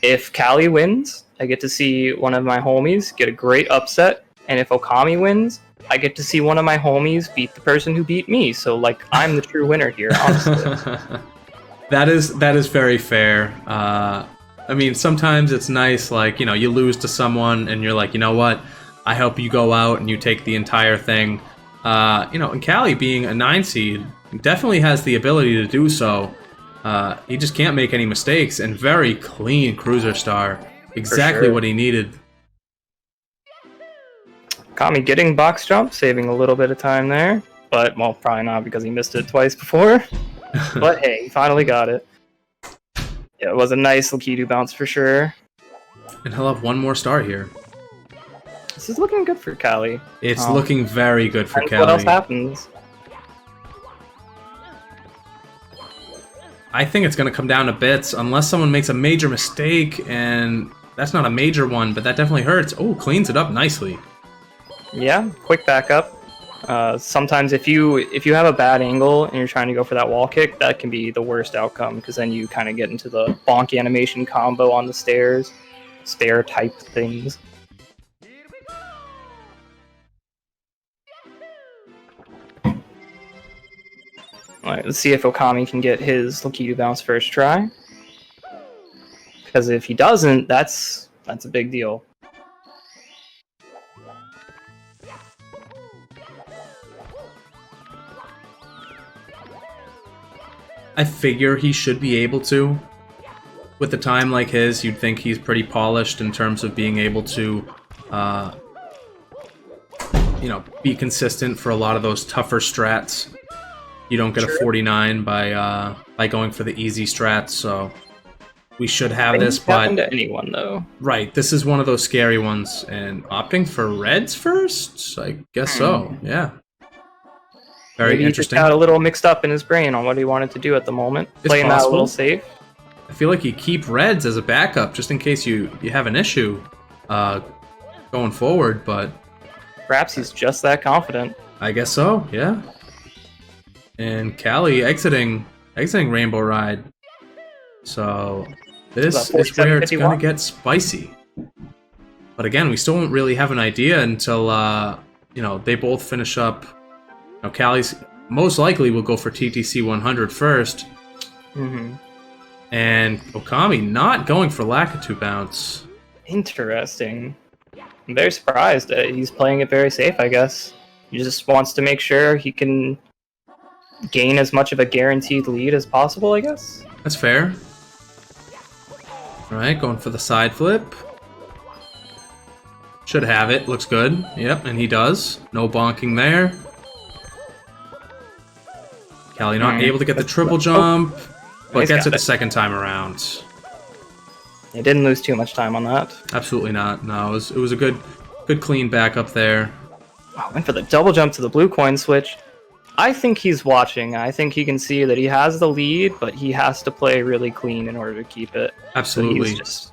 If Callie wins, I get to see one of my homies get a great upset, and if Okami wins, I get to see one of my homies beat the person who beat me. So, I'm the true winner here, honestly. That is very fair. I mean, sometimes it's nice, you lose to someone, and you're like, you know what? I hope you go out and you take the entire thing. And Callie being a 9 seed definitely has the ability to do so. He just can't make any mistakes, and very clean cruiser star. Exactly what he needed. Okami getting box jump, saving a little bit of time there. But, well, probably not because he missed it twice before. But hey, he finally got it. Yeah, it was a nice Lakitu bounce for sure. And he'll have one more star here. This is looking good for Cali. It's looking very good for And what else Cali. happens? I think it's going to come down to bits unless someone makes a major mistake, and that's not a major one, but that definitely hurts. Oh, cleans it up nicely. Yeah, quick backup. Sometimes if you have a bad angle and you're trying to go for that wall kick, that can be the worst outcome because then you kind of get into the bonky animation combo on the stairs, stair type things. Alright, let's see if Okami can get his Lakitu bounce first try. Because if he doesn't, that's a big deal. I figure he should be able to. With a time like his, you'd think he's pretty polished in terms of being able to, you know, be consistent for a lot of those tougher strats. You don't get a 49 by going for the easy strats, so we should have this, Things happen but to anyone though. right, this is one of those scary ones, and opting for reds first? I guess so, yeah. Very Maybe interesting. He just got a little mixed up in his brain on what he wanted to do at the moment. It's Playing that a possible. little safe. I feel like you keep reds as a backup just in case you have an issue going forward, but Perhaps he's just that confident. I guess so, yeah. And Callie exiting Rainbow Ride. So this is where it's gonna get spicy. But again, we still won't really have an idea until you know, they both finish up. Now Callie's most likely will go for TTC 100 first. Mm-hmm. And Okami not going for Lakitu bounce. Interesting. I'm very surprised that he's playing it very safe, I guess. He just wants to make sure he can gain as much of a guaranteed lead as possible, I guess. That's fair. Alright, going for the side flip. Should have it, looks good. Yep, and he does. No bonking there. Callie not able to get the triple jump, but gets it the second time around. He didn't lose too much time on that. Absolutely not. No, it was a good clean back up there. Oh, went for the double jump to the blue coin switch. I think he's watching. I think he can see that he has the lead, but he has to play really clean in order to keep it. Absolutely. So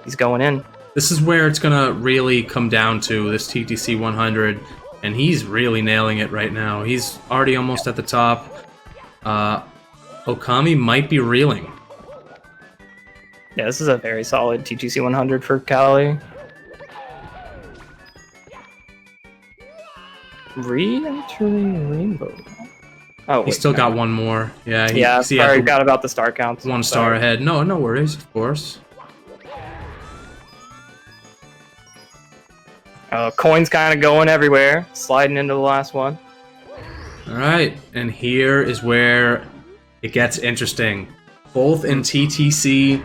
he's going in. This is where it's gonna really come down to this TTC 100, and he's really nailing it right now. He's already almost at the top. Okami might be reeling. Yeah, this is a very solid TTC 100 for Cali. Re-entering Rainbow. Oh, He's still got one more. Yeah, Yeah, see, sorry, forgot about the star count. one star ahead. No worries, of course. Coins kind of going everywhere, sliding into the last one. Alright, and here is where it gets interesting. Both in TTC.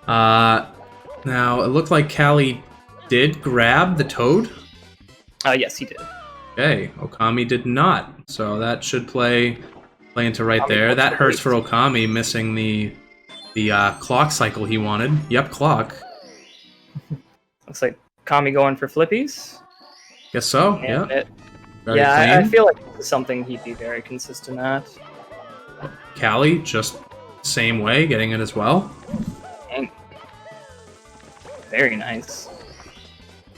Now, it looked like Callie did grab the toad. Yes, he did. Okay, Okami did not. So that should play into right there. That hurts for Okami, missing the clock cycle he wanted. Yep, clock. Looks like Kami going for flippies. Guess so, And yeah. it- Very yeah, I clean. feel like this is something he'd be very consistent at. Callie, just same way, getting it as well. Dang. Very nice.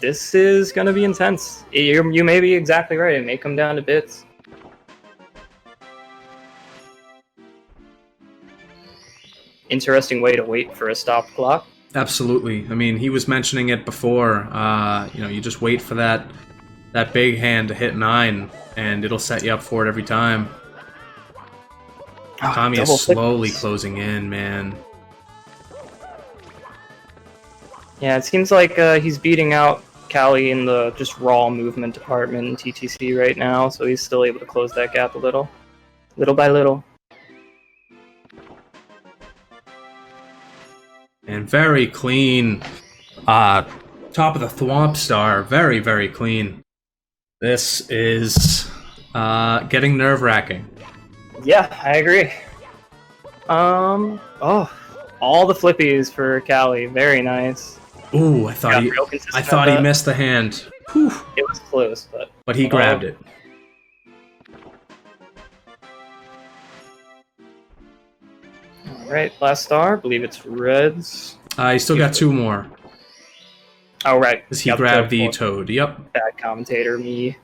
This is gonna be intense. You may be exactly right. It may come down to bits. Interesting way to wait for a stop clock. Absolutely. I mean, he was mentioning it before. You know, you just wait for that big hand to hit 9, and it'll set you up for it every time. Okami double is slowly flips. closing in, man. Yeah, it seems like he's beating out Callie in the just raw movement department in TTC right now, so he's still able to close that gap a little by little. And very clean. Top of the Thwomp Star. Very, very clean. This is getting nerve-wracking. Yeah, I agree. All the flippies for Callie, very nice. Ooh, I thought Got he real consistent I at thought he that. missed the hand. Whew. It was close, but... But he grabbed it. Alright, last star. I believe it's Reds. He still got 2 more. Oh, right. Because he Yep, grabbed the four. toad. Yep. Bad commentator, me.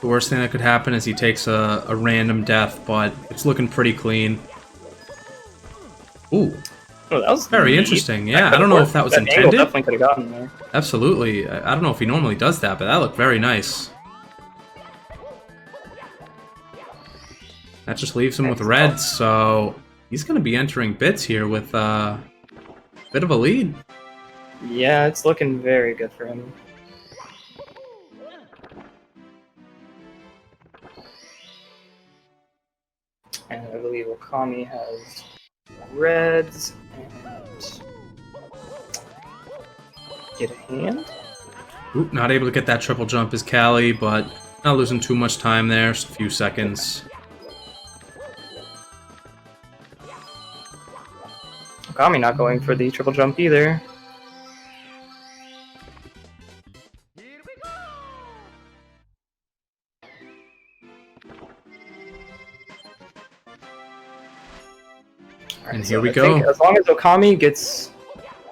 The worst thing that could happen is he takes a random death, but it's looking pretty clean. Ooh. Oh, that was Very neat. interesting. Yeah, I don't know if that was angle intended. definitely could have gotten there. Absolutely. I don't know if he normally does that, but that looked very nice. That just leaves him with reds, so he's going to be entering bits here with a bit of a lead. Yeah, it's looking very good for him. And I believe Okami has reds and get a hand. Oop, not able to get that triple jump is Callie, but not losing too much time there, just a few seconds. Okami not going for the triple jump either. And here we I think go. as long as Okami gets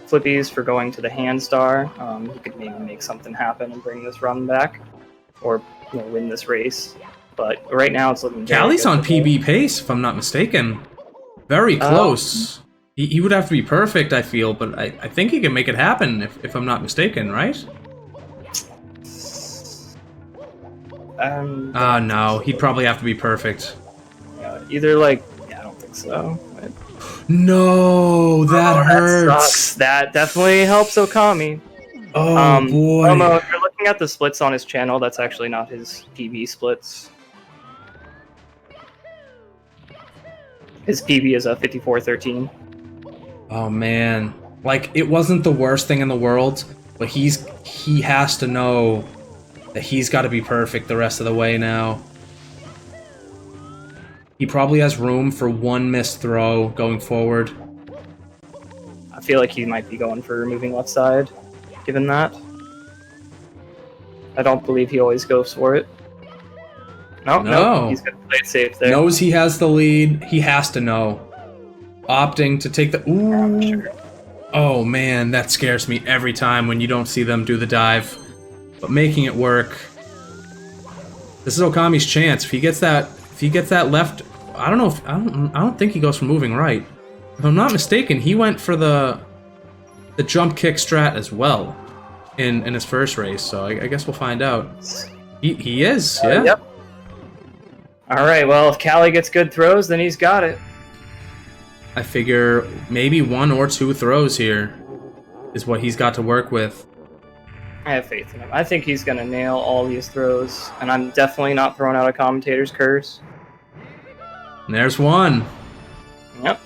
flippies for going to the hand star, he could maybe make something happen and bring this run back, or win this race. But right now it's looking. Callie's on PB pace, if I'm not mistaken. Very close. He would have to be perfect, I feel, but I think he can make it happen, if I'm not mistaken, right? No, he'd probably have to be perfect. Either like, yeah, I don't think so. No, that hurts. That sucks. That definitely helps Okami. Oh boy. Momo, if you're looking at the splits on his channel, that's actually not his PB splits. His PB is a 54-13. Oh man, like it wasn't the worst thing in the world, but he has to know that he's got to be perfect the rest of the way now. He probably has room for one missed throw going forward. I feel like he might be going for removing left side, given that. I don't believe he always goes for it. No, he's gonna play it safe there. Knows he has the lead. He has to know. Opting to take the... Ooh. Sure. Oh man, that scares me every time when you don't see them do the dive. But making it work. This is Okami's chance. If he gets that left... I don't know if... I don't think he goes for moving right. If I'm not mistaken, he went for the jump kick strat as well in his first race, so I guess we'll find out. He is, yeah. Yep. Alright, well, if Callie gets good throws, then he's got it. I figure maybe 1 or 2 throws here is what he's got to work with. I have faith in him. I think he's going to nail all these throws, and I'm definitely not throwing out a commentator's curse. And there's 1. Yep.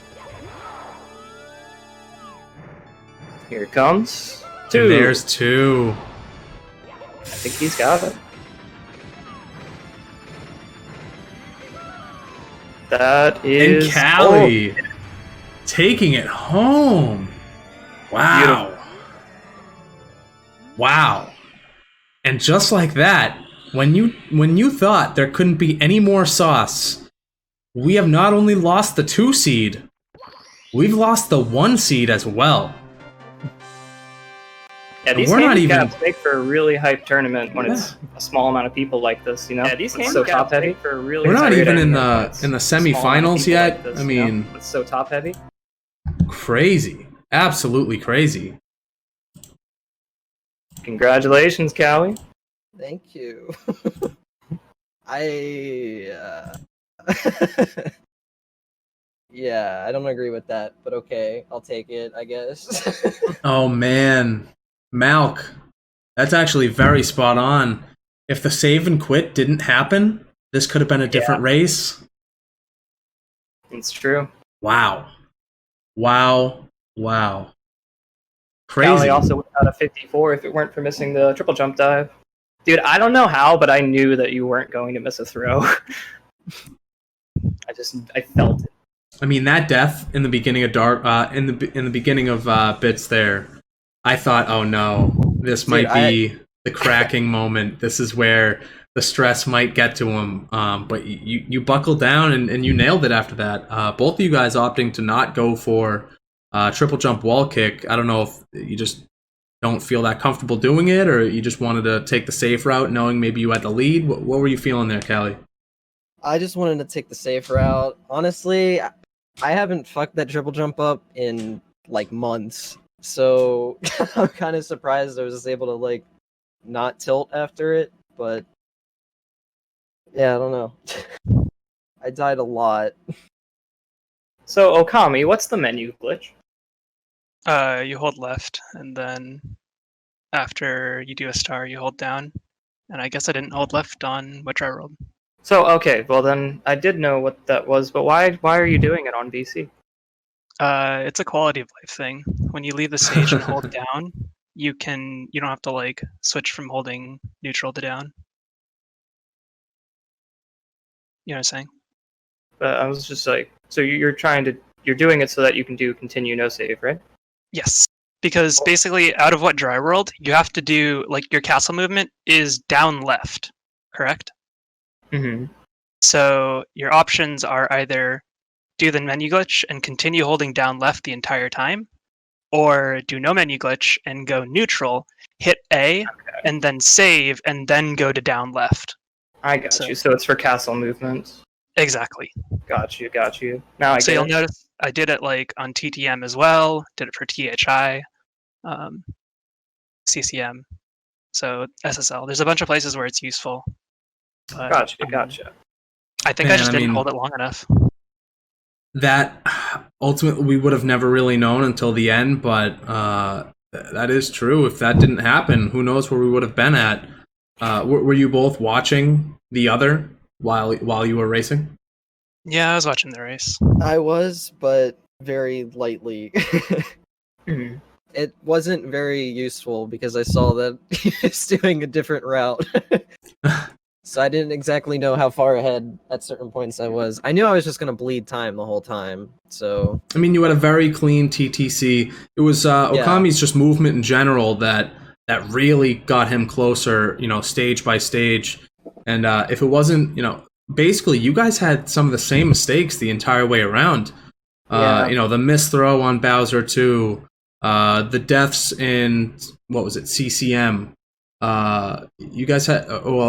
Here it comes. 2. And there's 2. I think he's got it. That is... And Callie taking it home. Wow. Beautiful. Wow. And just like that, when you thought there couldn't be any more sauce, we have not only lost the 2 seed, we've lost the 1 seed as well. Yeah, these we're not handicaps even make for a really hype tournament when it's a small amount of people like this, you know? Yeah, these It's so top heavy for a really We're not even in tournament the when it's a small amount of semifinals people yet. like this, I you know? mean, It's so top heavy. crazy. Absolutely crazy. Congratulations, Callie. Thank you. Yeah, I don't agree with that, but okay, I'll take it, I guess. Oh man, Malk, that's actually very spot on. If the save and quit didn't happen, this could have been a different race. It's true. Wow. Wow. Wow. Crazy. Callie also would have had a 54 if it weren't for missing the triple jump dive. Dude, I don't know how, but I knew that you weren't going to miss a throw. I felt it. I mean, that death in the beginning of in the beginning of bits there, I thought, oh no, this Dude, might be the cracking moment. This is where the stress might get to him. But you buckled down and you nailed it after that. Both of you guys opting to not go for triple jump wall kick. I don't know if you just don't feel that comfortable doing it, or you just wanted to take the safe route, knowing maybe you had the lead. What were you feeling there, Callie? I just wanted to take the safe route. Honestly, I haven't fucked that triple jump up in like months, so I'm kind of surprised I was just able to like not tilt after it. But yeah, I don't know. I died a lot. So Okami, what's the menu glitch? You hold left, and then after you do a star, you hold down. And I guess I didn't hold left on which I rolled. So okay, well then I did know what that was, but why are you doing it on BC? It's a quality of life thing. When you leave the stage and hold down, you don't have to like switch from holding neutral to down. You know what I'm saying? But I was just like, so you're doing it so that you can do continue no save, right? Yes. Because basically out of what dry world, you have to do like your castle movement is down left, correct? Mm-hmm. So your options are either do the menu glitch and continue holding down left the entire time, or do no menu glitch and go neutral, hit A, and then save, and then go to down left. I got you. So it's for castle movements. Exactly. Got you. Now I So get you'll it. notice I did it like on TTM as well, did it for THI, CCM, so SSL. There's a bunch of places where it's useful. But, Gotcha. I think I just didn't hold it long enough. That ultimately we would have never really known until the end, but that is true. If that didn't happen, who knows where we would have been at. Were you both watching the other while you were racing? Yeah, I was watching the race. I was, but very lightly. Mhm. It wasn't very useful because I saw that he was doing a different route. So I didn't exactly know how far ahead at certain points I was. I knew I was just going to bleed time the whole time. So I mean, you had a very clean TTC. It was Okami's just movement in general that really got him closer, stage by stage. And if it wasn't, basically you guys had some of the same mistakes the entire way around. The miss throw on Bowser 2, the deaths in, what was it, CCM. You guys had,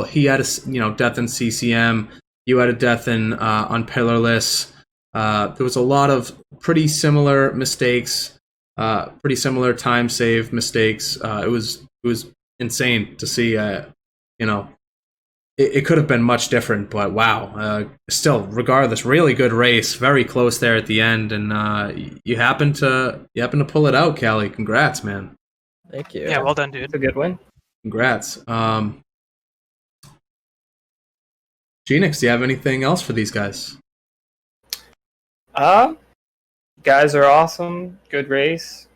he had a death in CCM. You had a death in on Pillarless. There was a lot of pretty similar mistakes, pretty similar time save mistakes. It was insane to see. It could have been much different, but wow. Still, regardless, really good race, very close there at the end, and you happened to pull it out, Callie. Congrats, man. thank you. Yeah, well done, dude. It's a good win. Congrats. Genix, do you have anything else for these guys? Guys are awesome. Good race.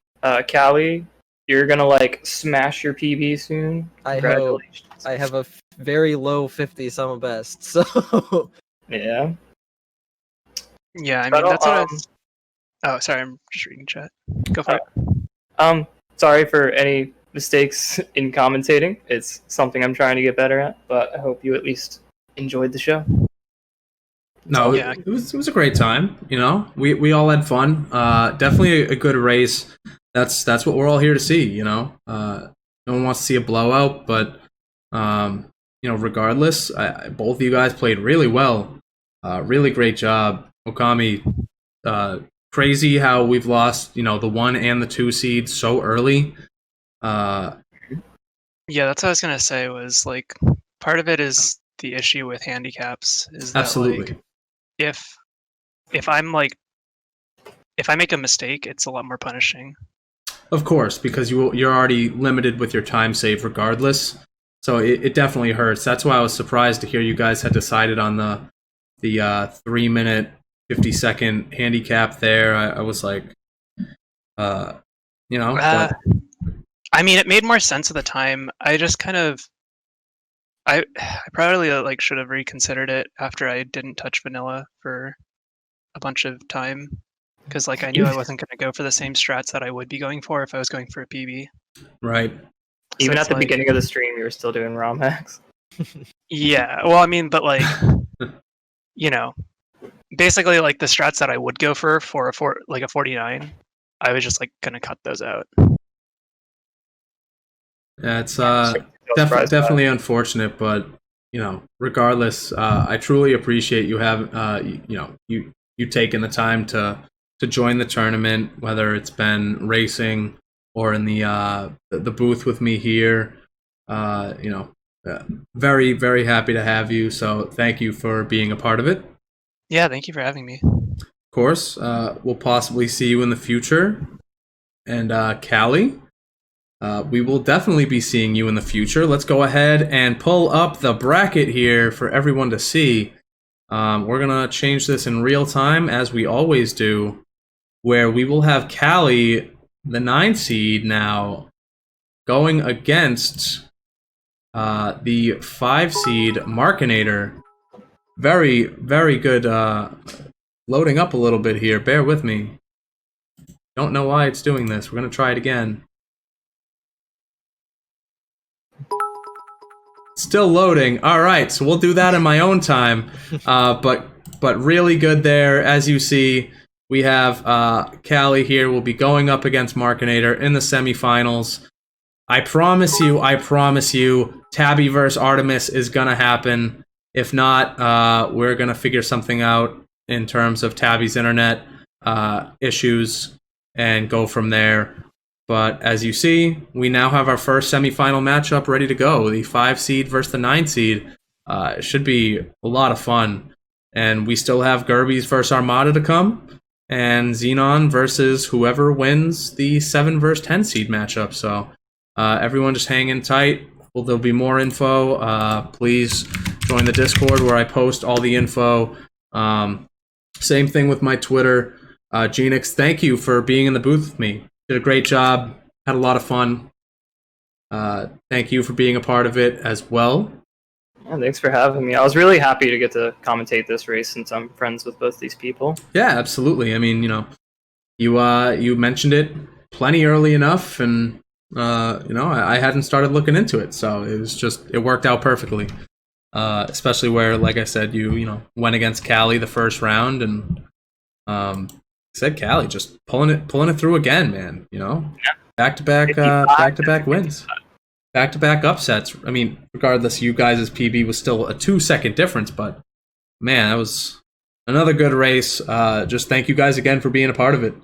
Callie, you're gonna like smash your PB soon. I hope. Congratulations. I have a very low 50 summer best, so Yeah. Yeah, I But, mean, that's what I was... Oh, sorry, I'm just reading chat. Go for it. Sorry for any mistakes in commentating. It's something I'm trying to get better at, but I hope you at least enjoyed the show. No, Yeah. it was a great time. We all had fun. Definitely a good race. That's what we're all here to see. No one wants to see a blowout, but regardless, both of you guys played really well. Really great job, Okami. Crazy how we've lost the 1 and the 2 seeds so early. Yeah, that's what I was gonna say. Was like part of it is the issue with handicaps is that Absolutely. like if I'm like if I make a mistake, it's a lot more punishing. Of course, because you're already limited with your time save regardless. So it definitely hurts. That's why I was surprised to hear you guys had decided on the 3-minute 50-second handicap there. I was like, but I mean, it made more sense at the time. I just kind of I probably like should have reconsidered it after I didn't touch vanilla for a bunch of time because like I knew I wasn't going to go for the same strats that I would be going for if I was going for a PB. Right. Even So at the like, beginning of the stream, you were still doing ROM hacks. yeah, well, I mean, but like, you know, basically like the strats that I would go for like a 49, I was just like gonna cut those out. Yeah, it's Surprised by it. definitely unfortunate, but you know, regardless, I truly appreciate you you taking the time to join the tournament, whether it's been racing or in the booth with me here. Very very happy to have you. So thank you for being a part of it. Yeah, thank you for having me. Of course, we'll possibly see you in the future, and Callie. We will definitely be seeing you in the future. Let's go ahead and pull up the bracket here for everyone to see. We're going to change this in real time, as we always do, where we will have Callie, the 9 seed now, going against the 5 seed Markinator. Very, very good. Loading up a little bit here. Bear with me. Don't know why it's doing this. We're going to try it again. Still loading. All right, so we'll do that in my own time. But really good there. As you see, we have Callie here. We'll be going up against Markinator in the semifinals. I promise you, Tabby versus Artemis is gonna happen. If not, we're gonna figure something out in terms of Tabby's internet issues and go from there. But as you see, we now have our first semifinal matchup ready to go. The 5 seed versus the 9 seed. It should be a lot of fun. And we still have Gerbies versus Armada to come. And Xenon versus whoever wins the 7 versus 10 seed matchup. So everyone just hang in tight. Well, there'll be more info. Please join the Discord where I post all the info. Same thing with my Twitter. Genix, thank you for being in the booth with me. Did a great job. Had a lot of fun. Thank you for being a part of it as well. Yeah, thanks for having me. I was really happy to get to commentate this race since I'm friends with both these people. Yeah, absolutely. I mean, you mentioned it plenty early enough, and I hadn't started looking into it, so it worked out perfectly. Especially where, like I said, you went against Callie the first round, and said Callie just pulling it through again, man. Back to back wins, back to back upsets. I mean, regardless, you guys' PB was still a 2-second difference, but man, that was another good race. Just thank you guys again for being a part of it.